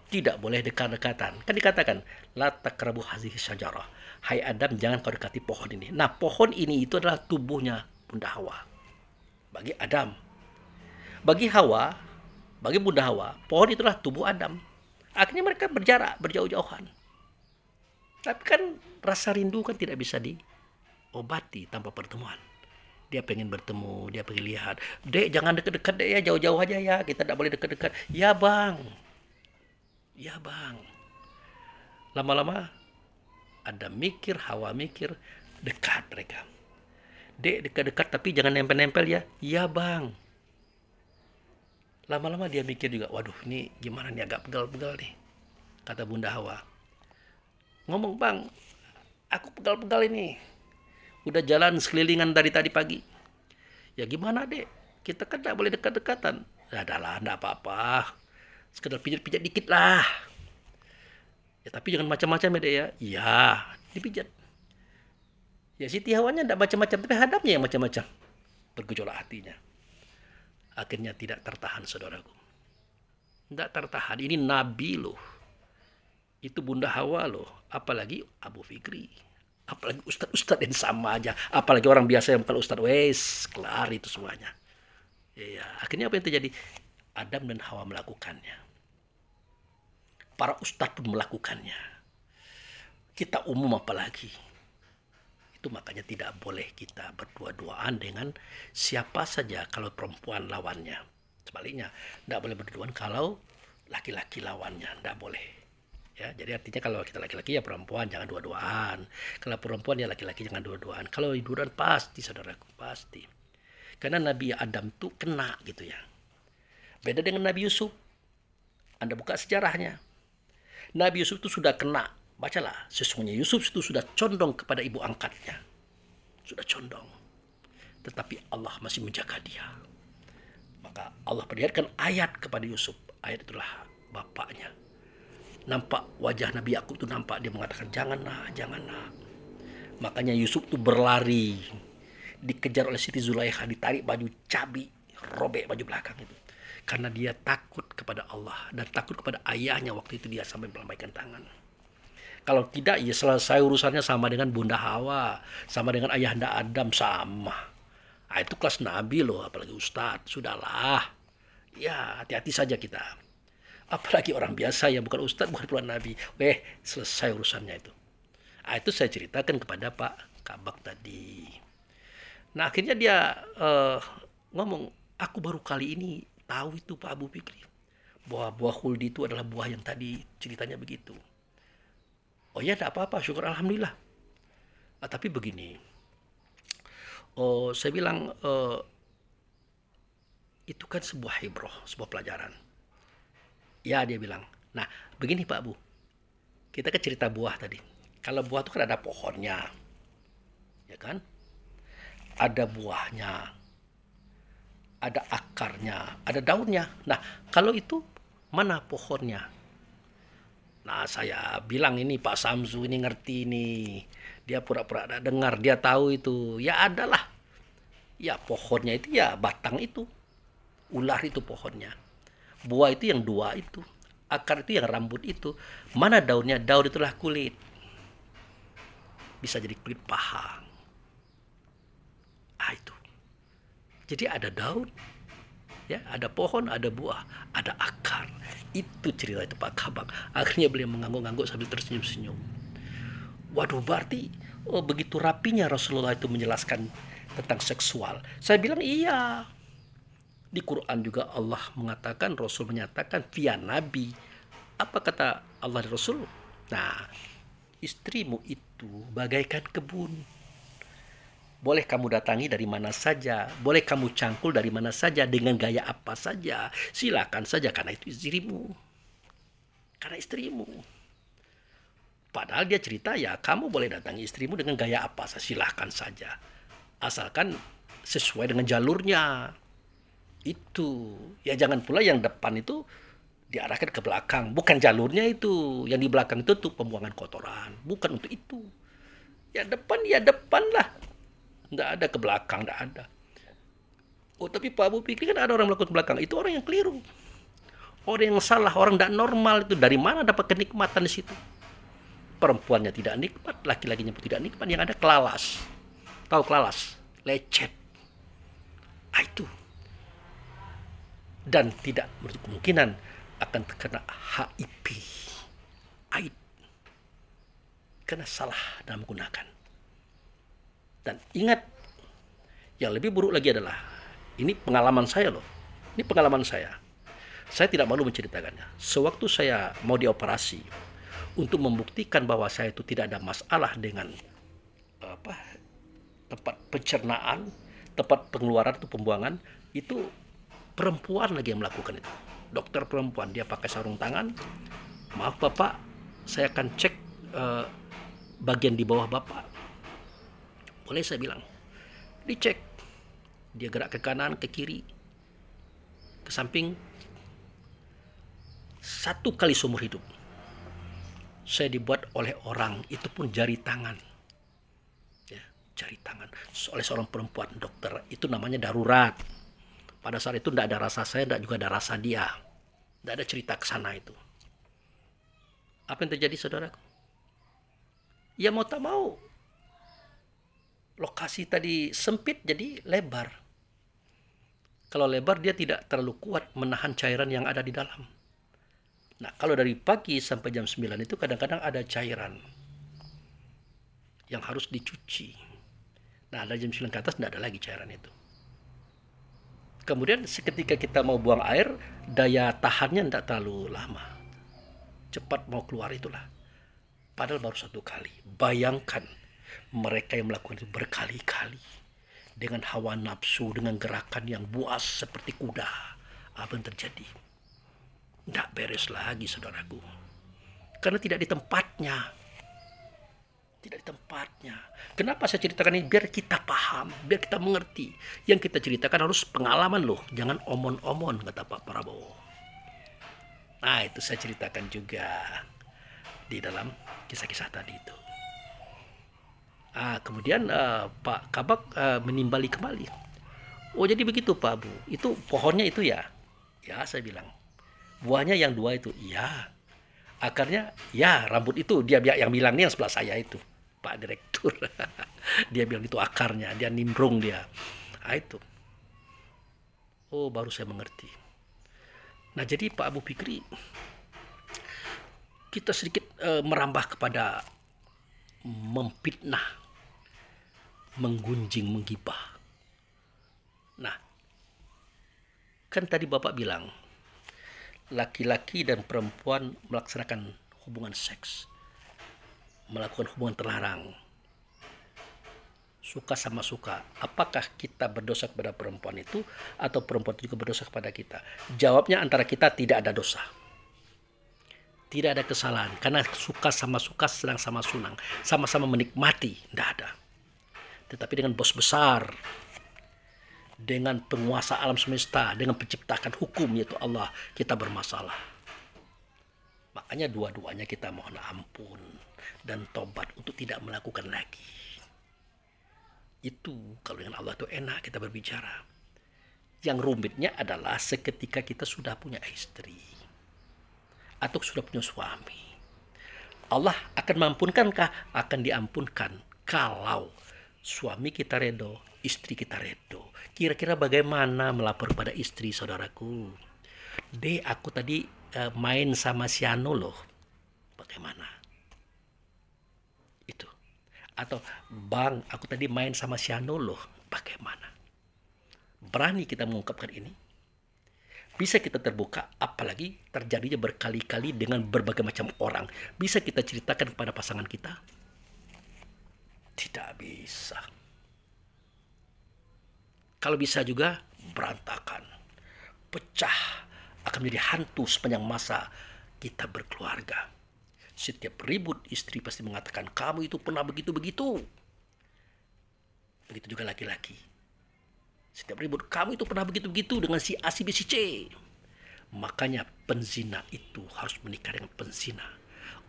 Speaker 1: Tidak boleh dekat-dekatan. Kan dikatakan, la taqrabu hadhihi syajarah. Hai Adam, jangan kau dekati pohon ini. Nah, pohon ini itu adalah tubuhnya Bunda Hawa. Bagi Adam. Bagi Hawa, bagi Bunda Hawa, pohon itulah tubuh Adam. Akhirnya mereka berjarak, berjauh-jauhan. Tapi kan rasa rindu kan tidak bisa diobati tanpa pertemuan. Dia pengen bertemu, dia pengen lihat. Dek, jangan dekat-dekat dek ya, jauh-jauh aja ya. Kita tidak boleh dekat-dekat. Ya bang. Ya bang. Lama-lama ada mikir, Hawa mikir, dekat mereka. Dek, dekat-dekat tapi jangan nempel-nempel ya. Ya bang. Lama-lama dia mikir juga, waduh ini gimana nih, agak pegal-pegal nih. Kata Bunda Hawa. Ngomong bang, aku pegal-pegal ini. Udah jalan sekelilingan dari tadi pagi. Ya gimana dek? Kita kan tidak boleh dekat-dekatan. Ya adalah, tidak apa-apa. Sekedar pijat-pijat dikit lah. Ya tapi jangan macam-macam ya dek ya. Iya, dipijat. Ya Siti Hawanya tidak macam-macam, tapi hadapnya yang macam-macam. Bergejolak hatinya. Akhirnya tidak tertahan, saudaraku. Tidak tertahan. Ini Nabi loh. Itu Bunda Hawa loh. Apalagi Abu Fikri. Apalagi ustadz-ustadz yang sama aja. Apalagi orang biasa yang bukan ustadz. Wes, kelar itu semuanya. Ya, akhirnya apa yang terjadi? Adam dan Hawa melakukannya. Para ustadz pun melakukannya. Kita umum apalagi. Itu makanya tidak boleh kita berdua-duaan dengan siapa saja kalau perempuan lawannya. Sebaliknya, tidak boleh berdua-duaan kalau laki-laki lawannya. Tidak boleh. Ya, jadi artinya kalau kita laki-laki ya perempuan jangan dua-duaan. Kalau perempuan ya laki-laki jangan dua-duaan. Kalau dua-duaan pasti, saudaraku, pasti. Karena Nabi Adam tuh kena gitu ya. Beda dengan Nabi Yusuf. Anda buka sejarahnya. Nabi Yusuf itu sudah kena. Bacalah, sesungguhnya Yusuf itu sudah condong kepada ibu angkatnya. Sudah condong. Tetapi Allah masih menjaga dia. Maka Allah perlihatkan ayat kepada Yusuf. Ayat itulah bapaknya. Nampak wajah Nabi Yakub itu nampak, dia mengatakan jangan nak. Makanya Yusuf itu berlari, dikejar oleh Siti Zulaikha, ditarik baju cabi, robek baju belakang itu. karena dia takut kepada Allah dan takut kepada ayahnya waktu itu dia sampai melambaikan tangan. Kalau tidak, ya selesai urusannya sama dengan Bunda Hawa, sama dengan ayahanda Adam, sama. Nah, itu kelas Nabi loh, apalagi Ustadz. Sudahlah, ya hati-hati saja kita. Apalagi orang biasa yang bukan Ustadz, bukan pula Nabi. Selesai urusannya itu. Nah, itu saya ceritakan kepada Pak Kabak tadi. Nah, akhirnya dia ngomong, aku baru kali ini tahu itu Pak Abu Fikri, bahwa buah khuldi itu adalah buah yang tadi ceritanya begitu. Oh ya, tidak apa-apa, syukur alhamdulillah. Tapi begini, saya bilang itu kan sebuah ibroh, sebuah pelajaran. Ya, dia bilang. Nah, begini Pak Bu, kita kan cerita buah tadi. Kalau buah itu kan ada pohonnya, ya kan? Ada buahnya, ada akarnya, ada daunnya. Nah, kalau itu mana pohonnya? Nah, saya bilang ini Pak Samsu ini ngerti nih. Dia pura-pura ada dengar, dia tahu itu. Ya adalah. Ya pohonnya itu ya batang itu. Ular itu pohonnya. Buah itu yang dua itu. Akar itu yang rambut itu. Mana daunnya? Daun itulah kulit. Bisa jadi kulit paha. Itu. Jadi ada daun, ya, ada pohon, ada buah, ada akar. Itu cerita itu Pak Kabak. Akhirnya beliau mengangguk-angguk sambil tersenyum-senyum. Waduh, berarti begitu rapinya Rasulullah itu menjelaskan tentang seksual. Saya bilang iya. Di Quran juga Allah mengatakan, Rasul menyatakan via Nabi. Apa kata Allah dan Rasul? Nah, istrimu itu bagaikan kebun. Boleh kamu datangi dari mana saja, boleh kamu cangkul dari mana saja, dengan gaya apa saja, silakan saja, karena itu istrimu. Karena istrimu. Padahal dia cerita, ya kamu boleh datangi istrimu dengan gaya apa saja, silakan saja. Asalkan sesuai dengan jalurnya. Itu. Ya jangan pula yang depan itu diarahkan ke belakang. Bukan jalurnya itu. Yang di belakang itu untuk pembuangan kotoran. Bukan untuk itu. Ya depan lah. Nggak ada ke belakang, nggak ada. Oh, tapi Pak Abu Fikri kan ada orang melakukan ke belakang. Itu orang yang keliru. Orang yang salah, orang tidak normal itu. Dari mana dapat kenikmatan di situ? Perempuannya tidak nikmat, laki-lakinya pun tidak nikmat. Yang ada kelalas. Tahu kelalas? Lecet. Itu. Dan tidak menutup kemungkinan akan terkena HIV. AIDS. Karena salah dalam menggunakan. Dan ingat, yang lebih buruk lagi adalah, ini pengalaman saya loh. Ini pengalaman saya. Saya tidak malu menceritakannya. Sewaktu saya mau dioperasi, untuk membuktikan bahwa saya itu tidak ada masalah dengan tempat pencernaan, tempat pengeluaran atau pembuangan, itu perempuan lagi yang melakukan itu. Dokter perempuan, dia pakai sarung tangan. Maaf Bapak, saya akan cek bagian di bawah Bapak. Boleh saya bilang, dicek. Dia gerak ke kanan, ke kiri, ke samping. 1 kali seumur hidup saya dibuat oleh orang, itu pun jari tangan. Ya, jari tangan. Oleh seorang perempuan dokter, itu namanya darurat. Pada saat itu tidak ada rasa saya, tidak juga ada rasa dia. Tidak ada cerita ke sana itu. Apa yang terjadi saudaraku? Ya mau tak mau, lokasi tadi sempit jadi lebar. Kalau lebar dia tidak terlalu kuat menahan cairan yang ada di dalam. Nah, kalau dari pagi sampai jam 9 itu kadang-kadang ada cairan yang harus dicuci. Nah, dari jam 9 ke atas tidak ada lagi cairan itu. Kemudian seketika kita mau buang air, daya tahannya tidak terlalu lama. Cepat mau keluar itulah. Padahal baru 1 kali. Bayangkan mereka yang melakukan itu berkali-kali. Dengan hawa nafsu, dengan gerakan yang buas seperti kuda. Apa yang terjadi? Tidak beres lagi saudaraku. Karena tidak di tempatnya. Tidak di tempatnya. Kenapa saya ceritakan ini? Biar kita paham, biar kita mengerti. Yang kita ceritakan harus pengalaman loh. Jangan omon-omon, kata Pak Prabowo. Nah, itu saya ceritakan juga di dalam kisah-kisah tadi itu. Kemudian Pak Kabak menimbali kembali. Oh, jadi begitu Pak Abu. Itu pohonnya itu ya. Ya, saya bilang. Buahnya yang 2 itu. Iya. Akarnya, ya rambut itu. Dia yang bilang nih yang sebelah saya itu. Pak Direktur. Dia bilang itu akarnya. Dia nimbrung dia. Nah, itu. Oh, baru saya mengerti. Nah, jadi Pak Abu Fikri, kita sedikit merambah kepada memfitnah, menggunjing, menggibah. Nah, kan tadi Bapak bilang, laki-laki dan perempuan melaksanakan hubungan seks, melakukan hubungan terlarang, suka sama suka. Apakah kita berdosa kepada perempuan itu atau perempuan itu juga berdosa kepada kita? Jawabnya antara kita tidak ada dosa. Tidak ada kesalahan karena suka sama suka, senang sama senang, sama-sama menikmati, tidak ada. Tetapi dengan bos besar, dengan penguasa alam semesta, dengan penciptakan hukum yaitu Allah, kita bermasalah. Makanya dua-duanya kita mohon ampun dan tobat untuk tidak melakukan lagi. Itu kalau dengan Allah itu enak kita berbicara. Yang rumitnya adalah seketika kita sudah punya istri atau sudah punya suami. Allah akan mampunkankah? Akan diampunkan kalau suami kita redo, istri kita redo. Kira-kira bagaimana melapor pada istri, saudaraku? Aku tadi main sama si Anu loh. Bagaimana? Itu. Atau Bang, aku tadi main sama si Anu loh. Bagaimana? Berani kita mengungkapkan ini? Bisa kita terbuka, apalagi terjadinya berkali-kali dengan berbagai macam orang. Bisa kita ceritakan kepada pasangan kita? Tidak bisa. Kalau bisa juga berantakan, pecah, akan menjadi hantu sepanjang masa kita berkeluarga. Setiap ribut istri pasti mengatakan, kamu itu pernah begitu-begitu. Begitu juga laki-laki. Setiap ribut, kamu itu pernah begitu-begitu dengan si A, si B, si C. Makanya penzina itu harus menikah dengan penzina.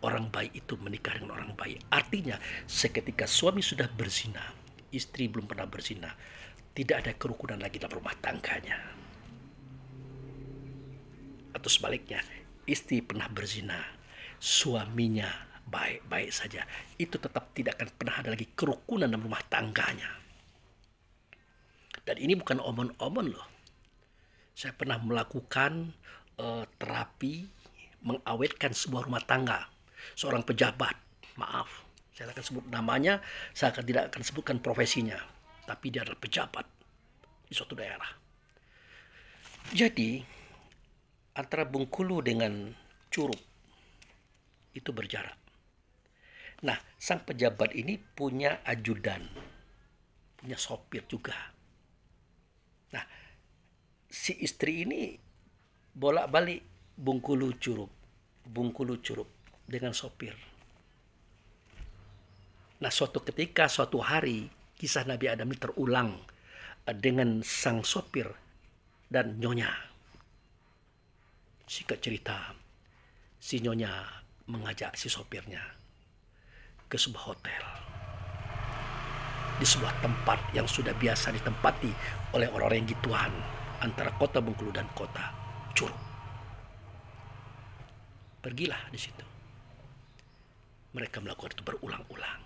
Speaker 1: Orang baik itu menikah dengan orang baik. Artinya seketika suami sudah berzina, istri belum pernah berzina, tidak ada kerukunan lagi dalam rumah tangganya. Atau sebaliknya, istri pernah berzina, suaminya baik-baik saja, itu tetap tidak akan pernah ada lagi kerukunan dalam rumah tangganya. Dan ini bukan omon-omon loh. Saya pernah melakukan terapi mengawetkan sebuah rumah tangga. Seorang pejabat, maaf, saya akan sebut namanya, saya tidak akan sebutkan profesinya. Tapi dia adalah pejabat di suatu daerah. Jadi, antara Bengkulu dengan Curup itu berjarak. Nah, sang pejabat ini punya ajudan, punya sopir juga. Nah, si istri ini bolak-balik Bengkulu Curup dengan sopir. Nah, suatu ketika, suatu hari, kisah Nabi Adam ini terulang dengan sang sopir dan nyonya. Singkat cerita, si nyonya mengajak si sopirnya ke sebuah hotel. Di sebuah tempat yang sudah biasa ditempati oleh orang-orang yang gituan antara kota Bengkulu dan kota Curup. Pergilah di situ. Mereka melakukan itu berulang-ulang.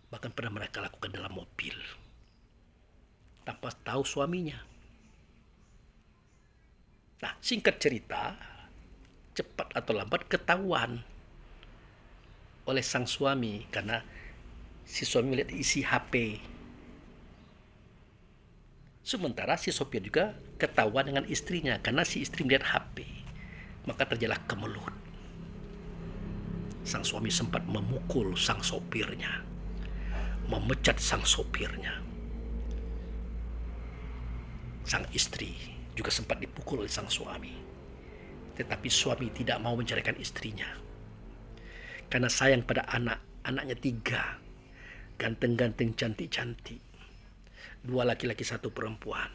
Speaker 1: Bahkan pernah mereka lakukan dalam mobil tanpa tahu suaminya. Nah, singkat cerita, cepat atau lambat ketahuan oleh sang suami karena si suami melihat isi HP. Sementara si sopir juga ketahuan dengan istrinya karena si istri melihat HP. Maka terjadilah kemelut. Sang suami sempat memukul sang sopirnya, memecat sang sopirnya. Sang istri juga sempat dipukul oleh sang suami. Tetapi suami tidak mau menceraikan istrinya. Karena sayang pada anaknya 3. Ganteng-ganteng, cantik-cantik. 2 laki-laki, 1 perempuan.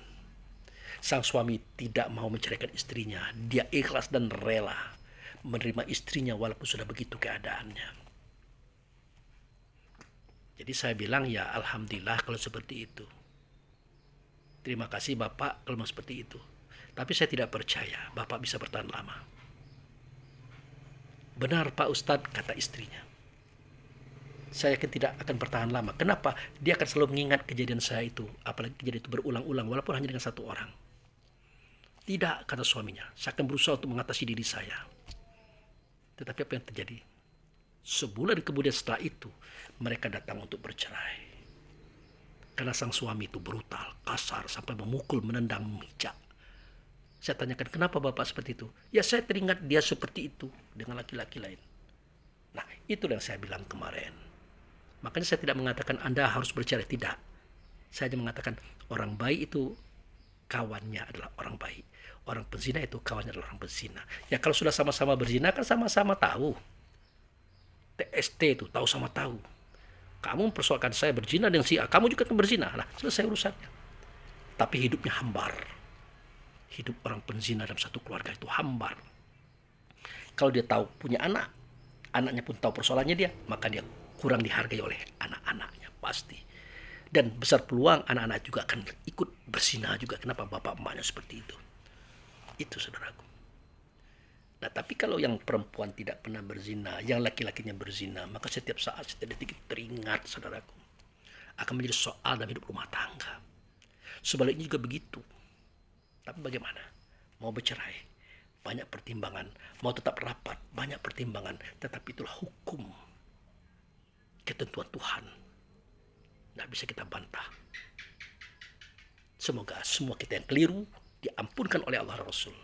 Speaker 1: Sang suami tidak mau menceraikan istrinya. Dia ikhlas dan rela menerima istrinya walaupun sudah begitu keadaannya. Jadi saya bilang ya alhamdulillah kalau seperti itu. Terima kasih Bapak kalau mau seperti itu. Tapi saya tidak percaya Bapak bisa bertahan lama. Benar Pak Ustadz, kata istrinya. Saya yakin tidak akan bertahan lama. Kenapa? Dia akan selalu mengingat kejadian saya itu. Apalagi kejadian itu berulang-ulang walaupun hanya dengan satu orang. Tidak, kata suaminya. Saya akan berusaha untuk mengatasi diri saya. Tetapi apa yang terjadi? Sebulan kemudian setelah itu, mereka datang untuk bercerai. Karena sang suami itu brutal, kasar, sampai memukul, menendang meja. Saya tanyakan, kenapa Bapak seperti itu? Ya saya teringat dia seperti itu dengan laki-laki lain. Nah, itu yang saya bilang kemarin. Makanya saya tidak mengatakan Anda harus bercerai, tidak. Saya hanya mengatakan orang baik itu kawannya adalah orang baik. Orang penzina itu kawannya adalah orang penzina. Ya kalau sudah sama-sama berzina kan sama-sama tahu. TST itu tahu sama tahu. Kamu mempersoalkan saya berzina dengan si A, kamu juga akan berzina. Nah, selesai urusannya. Tapi hidupnya hambar. Hidup orang penzina dalam satu keluarga itu hambar. Kalau dia tahu punya anak, anaknya pun tahu persoalannya dia, maka dia kurang dihargai oleh anak-anaknya pasti. Dan besar peluang anak-anak juga akan ikut berzina juga. Kenapa bapak emaknya seperti itu? Itu saudaraku. Nah, tapi kalau yang perempuan tidak pernah berzina, yang laki-lakinya berzina, maka setiap saat, setiap detik teringat, saudaraku, akan menjadi soal dalam hidup rumah tangga. Sebaliknya juga begitu. Tapi bagaimana? Mau bercerai, banyak pertimbangan. Mau tetap rapat, banyak pertimbangan. Tetapi itulah hukum, ketentuan Tuhan. Tidak bisa kita bantah. Semoga semua kita yang keliru diampunkan oleh Allah dan Rasul.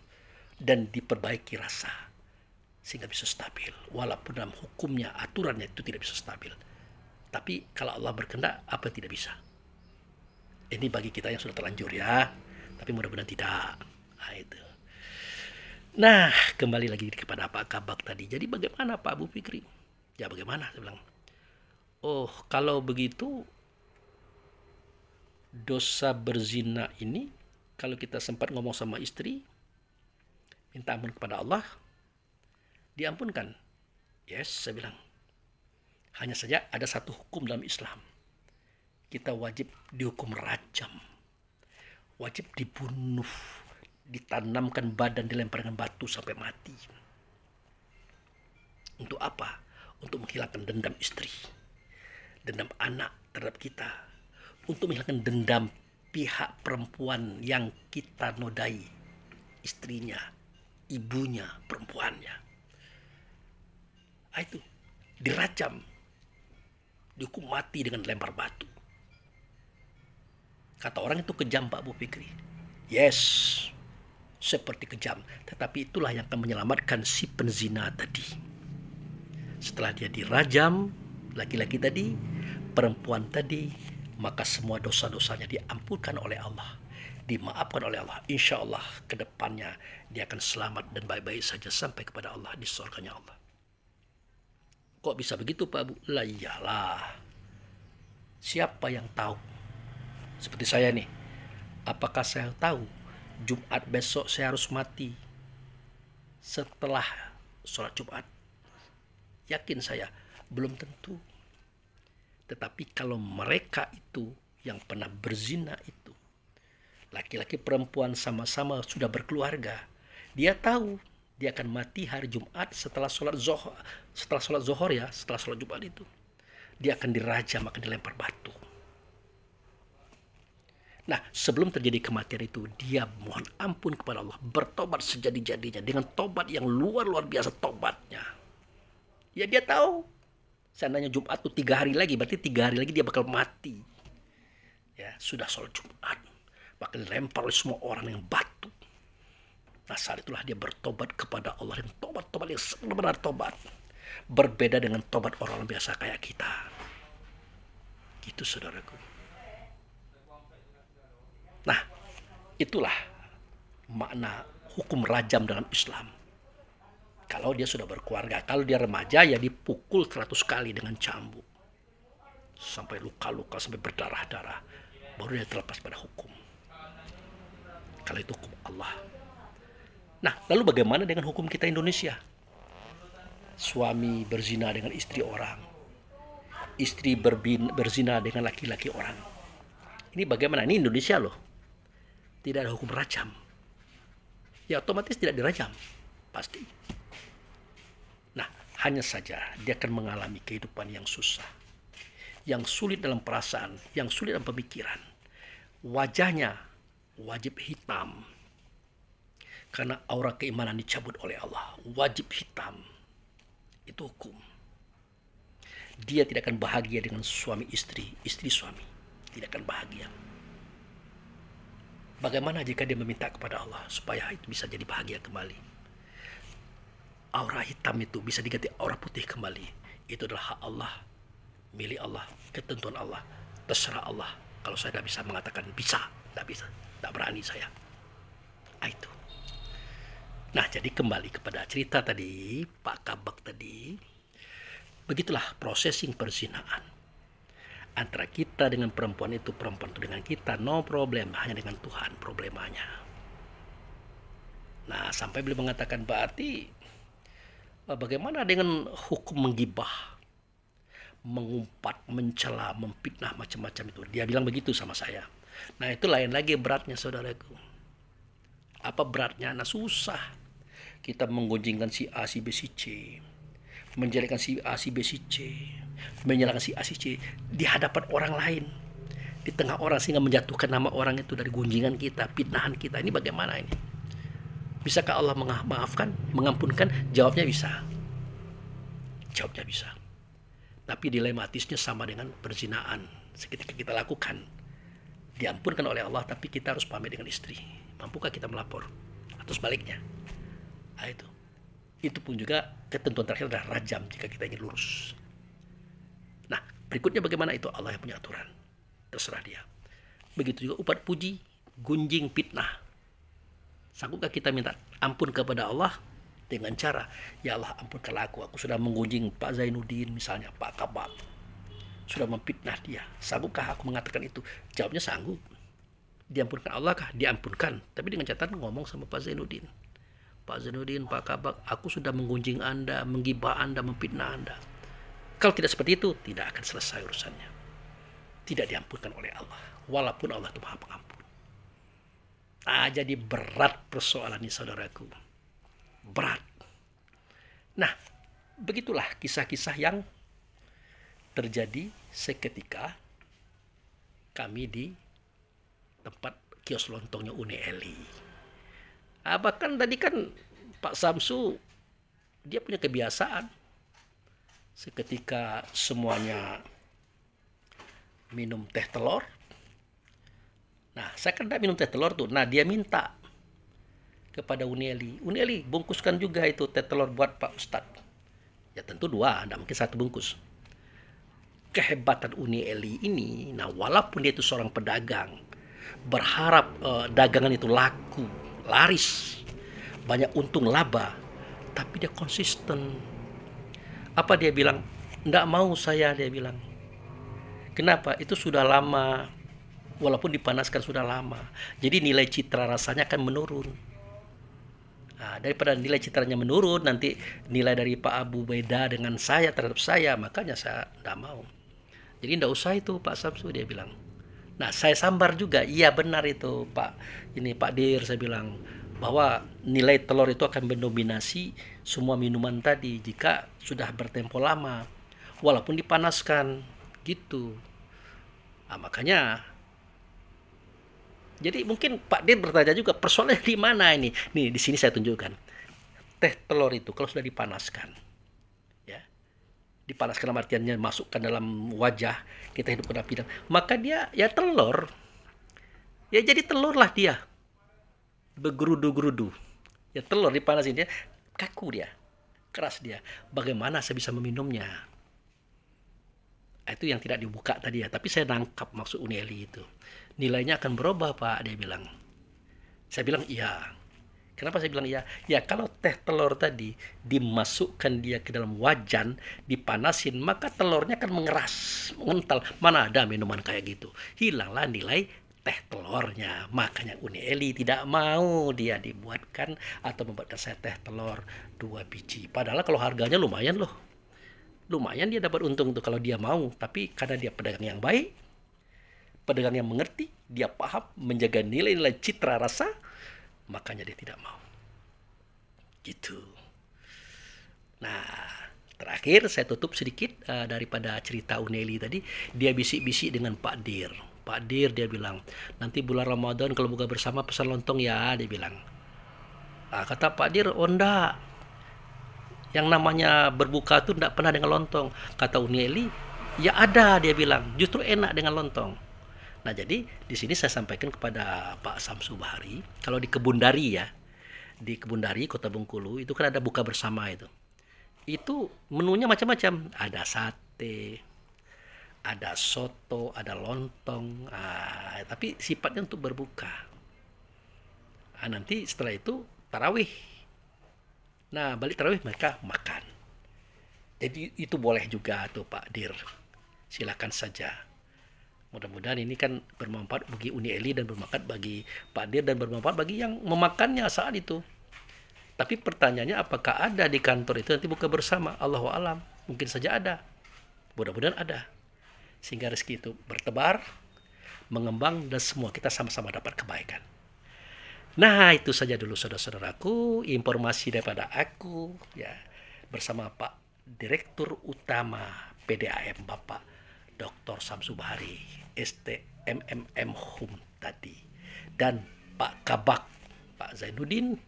Speaker 1: Dan diperbaiki rasa sehingga bisa stabil. Walaupun dalam hukumnya, aturannya itu tidak bisa stabil. Tapi kalau Allah berkehendak, apa yang tidak bisa? Ini bagi kita yang sudah terlanjur ya. Tapi mudah-mudahan tidak. Nah, itu. Nah, kembali lagi kepada Pak Kabak tadi. Jadi bagaimana Pak Bu Fikri? Ya bagaimana? Saya bilang, oh kalau begitu dosa berzina ini, kalau kita sempat ngomong sama istri, minta ampun kepada Allah, diampunkan. Yes, saya bilang. Hanya saja ada satu hukum dalam Islam. Kita wajib dihukum rajam. Wajib dibunuh. Ditanamkan badan, dilemparkan batu sampai mati. Untuk apa? Untuk menghilangkan dendam istri. Dendam anak terhadap kita. Untuk menghilangkan dendam pihak perempuan yang kita nodai. Istrinya. Ibunya, perempuannya. Itu dirajam, dihukum mati dengan lempar batu. Kata orang itu kejam Pak Bu Fikri. Yes, seperti kejam. Tetapi itulah yang akan menyelamatkan si penzina tadi. Setelah dia dirajam, laki-laki tadi, perempuan tadi, maka semua dosa-dosanya diampunkan oleh Allah. Dimaafkan oleh Allah. Insya Allah ke depannya dia akan selamat dan baik-baik saja sampai kepada Allah di surganya Allah. Kok bisa begitu Pak Bu? Lah iyalah. Siapa yang tahu? Seperti saya nih. Apakah saya tahu Jumat besok saya harus mati setelah sholat Jumat? Yakin saya? Belum tentu. Tetapi kalau mereka itu yang pernah berzina itu, laki-laki perempuan sama-sama sudah berkeluarga, dia tahu dia akan mati hari Jumat setelah sholat zuhur, setelah sholat Jumat itu dia akan dirajam, akan dilempar batu. Nah, sebelum terjadi kematian itu, dia mohon ampun kepada Allah, bertobat sejadi-jadinya dengan tobat yang luar biasa tobatnya. Ya dia tahu, seandainya Jumat itu 3 hari lagi, berarti 3 hari lagi dia bakal mati. Ya sudah sholat Jumat, bakal dilempar oleh semua orang dengan batu. Nah saat itulah dia bertobat kepada Allah, dan tobat yang benar-benar tobat. Berbeda dengan tobat orang biasa kayak kita. Gitu saudaraku. Nah itulah makna hukum rajam dalam Islam. Kalau dia sudah berkeluarga, kalau dia remaja ya dipukul 100 kali dengan cambuk. Sampai luka-luka, sampai berdarah-darah. Baru dia terlepas pada hukum. Kalau itu hukum Allah. Nah, lalu bagaimana dengan hukum kita Indonesia? Suami berzina dengan istri orang. Istri berzina dengan laki-laki orang. Ini bagaimana? Ini Indonesia loh. Tidak ada hukum rajam. ya otomatis tidak dirajam, pasti. Nah, hanya saja dia akan mengalami kehidupan yang susah, yang sulit dalam perasaan, yang sulit dalam pemikiran. Wajahnya wajib hitam, karena aura keimanan dicabut oleh Allah. Wajib hitam, itu hukum. Dia tidak akan bahagia dengan suami istri, istri suami. Tidak akan bahagia. Bagaimana jika dia meminta kepada Allah supaya itu bisa jadi bahagia kembali? Aura hitam itu bisa diganti aura putih kembali. Itu adalah hak Allah, milik Allah, ketentuan Allah. Terserah Allah. Kalau saya tidak bisa mengatakan bisa, tidak bisa, tidak berani saya. Itu. Nah, jadi kembali kepada cerita tadi, Pak Kabak tadi. Begitulah processing perzinaan. Antara kita dengan perempuan itu, perempuan itu dengan kita, no problem. Hanya dengan Tuhan problemanya. Nah, sampai beliau mengatakan, berarti bagaimana dengan hukum menggibah, mengumpat, mencela, memfitnah, macam-macam itu. Dia bilang begitu sama saya. Nah, itu lain lagi beratnya, saudaraku. Apa beratnya? Nah, susah. Kita menggunjingkan si A, si B, si C. Menjelekkan si A, si B, si C, menyalahkan si A, si C di hadapan orang lain, di tengah orang, sehingga menjatuhkan nama orang itu dari gunjingan kita, fitnahan kita. Ini bagaimana ini? Bisakah Allah maafkan, mengampunkan? Jawabnya bisa. Jawabnya bisa. Tapi dilematisnya sama dengan perzinaan. Seketika kita lakukan, diampunkan oleh Allah, tapi kita harus pamit dengan istri. Mampukah kita melapor? Atau sebaliknya? Nah, itu pun juga ketentuan terakhir adalah rajam jika kita ingin lurus. Nah, berikutnya bagaimana? Itu Allah yang punya aturan. Terserah dia. Begitu juga upat puji, gunjing, fitnah. Sanggupkah kita minta ampun kepada Allah dengan cara, ya Allah ampunkanlah aku sudah menggunjing Pak Zainuddin misalnya, Pak Kabak, sudah memfitnah dia. Sanggupkah aku mengatakan itu? Jawabnya sanggup. Diampunkan Allah kah? Diampunkan. Tapi dengan catatan ngomong sama Pak Zainuddin. Pak Zainuddin, Pak Kabak, aku sudah menggunjing Anda, menggibah Anda, memfitnah Anda. Kalau tidak seperti itu, tidak akan selesai urusannya. Tidak diampunkan oleh Allah. Walaupun Allah itu Maha Pengampun. Nah, jadi berat persoalan ini, saudaraku. Berat. Nah, begitulah kisah-kisah yang terjadi seketika kami di tempat kios lontongnya Uni Eli. Bahkan tadi kan Pak Samsu, dia punya kebiasaan seketika semuanya minum teh telur. Nah, saya kan tidak minum teh telur tuh. Nah, dia minta kepada Uni Eli, bungkuskan juga itu teh telur buat Pak Ustadz. Ya tentu 2, tidak mungkin 1 bungkus. Kehebatan Uni Eli ini, nah walaupun dia itu seorang pedagang, berharap dagangan itu laku, laris, banyak untung laba, tapi dia konsisten. Apa dia bilang? Nggak mau saya, dia bilang. Kenapa? Itu sudah lama, walaupun dipanaskan sudah lama, jadi nilai citra rasanya akan menurun. Nah, daripada nilai citranya menurun, nanti nilai dari Pak Abu beda dengan saya terhadap saya, makanya saya nggak mau. Jadi nggak usah itu Pak Samsu, dia bilang. Nah, saya sambar juga, iya benar itu Pak Dir, saya bilang bahwa nilai telur itu akan mendominasi semua minuman tadi jika sudah bertempo lama, walaupun dipanaskan, gitu. Nah, makanya, jadi mungkin Pak Dir bertanya juga persoalannya di mana ini? Nih di sini saya tunjukkan. Teh telur itu kalau sudah dipanaskan, ya, dipanaskan artiannya masukkan dalam wajah, kita hidupkan api, maka dia ya telur, ya jadi telur lah dia, bergerudu-gerudu, ya telur dipanasin dia kaku, dia keras, dia bagaimana saya bisa meminumnya? Itu yang tidak dibuka tadi ya, tapi saya nangkap maksud Uni Eli itu. Nilainya akan berubah Pak, dia bilang. Saya bilang iya. Kenapa saya bilang iya? Ya kalau teh telur tadi dimasukkan dia ke dalam wajan, dipanasin, maka telurnya akan mengeras, mengental. Mana ada minuman kayak gitu? Hilanglah nilai teh telurnya. Makanya Uni Eli tidak mau dia dibuatkan atau membuatkan saya teh telur 2 biji. Padahal kalau harganya lumayan loh. Lumayan dia dapat untung tuh kalau dia mau. Tapi karena dia pedagang yang baik, pedagang yang mengerti, dia paham menjaga nilai-nilai citra rasa, makanya dia tidak mau. gitu. Nah, terakhir saya tutup sedikit daripada cerita Uneli tadi. Dia bisik-bisik dengan Pak Dir. Pak Dir dia bilang, nanti bulan Ramadan kalau buka bersama pesan lontong ya, dia bilang. Kata Pak Dir, oh enggak. Yang namanya berbuka tuh enggak pernah dengan lontong. Kata Uneli, ya ada, dia bilang. Justru enak dengan lontong. Nah, jadi di sini saya sampaikan kepada Pak Samsu Bahari, kalau di Kebun Dari ya, di Kebun Dari Kota Bengkulu itu kan ada buka bersama itu. Itu menunya macam-macam, ada sate, ada soto, ada lontong, tapi sifatnya untuk berbuka. Nanti setelah itu tarawih. Nah, balik tarawih mereka makan. Jadi itu boleh juga tuh Pak Dir, silakan saja. Mudah-mudahan ini kan bermanfaat bagi Uni Eli dan bermanfaat bagi Pak Dir dan bermanfaat bagi yang memakannya saat itu. Tapi pertanyaannya, apakah ada di kantor itu nanti buka bersama? Allahu alam, mungkin saja ada. Mudah-mudahan ada. Sehingga rezeki itu bertebar, mengembang, dan semua kita sama-sama dapat kebaikan. Nah, itu saja dulu saudara-saudaraku, informasi daripada aku ya bersama Pak Direktur Utama PDAM Bapak Dr. Samsu Bahari, STMMM Hum tadi, dan Pak Kabak, Pak Zainuddin,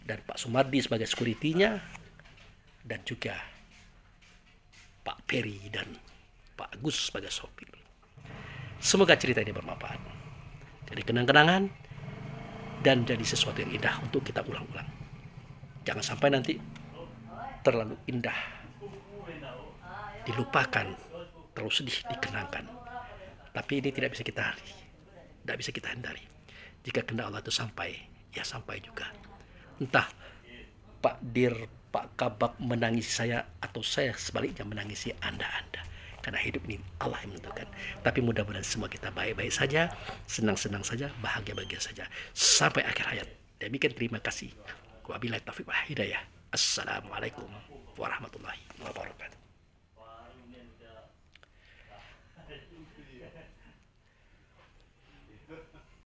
Speaker 1: dan Pak Sumardi sebagai sekuritinya, dan juga Pak Peri dan Pak Agus sebagai sopir. Semoga cerita ini bermanfaat, jadi kenang-kenangan dan jadi sesuatu yang indah untuk kita ulang-ulang. Jangan sampai nanti terlalu indah dilupakan, terlalu sedih dikenangkan. Tapi ini tidak bisa kita hindari. Jika kehendak Allah itu sampai, ya sampai juga. Entah Pak Dir, Pak Kabak menangisi saya, atau saya sebaliknya menangisi Anda. Karena hidup ini Allah yang menentukan. Tapi mudah-mudahan semua kita baik-baik saja, senang-senang saja, bahagia-bahagia saja sampai akhir hayat. Demikian, terima kasih. Wabillahi taufiq wal hidayah. Assalamualaikum warahmatullahi wabarakatuh.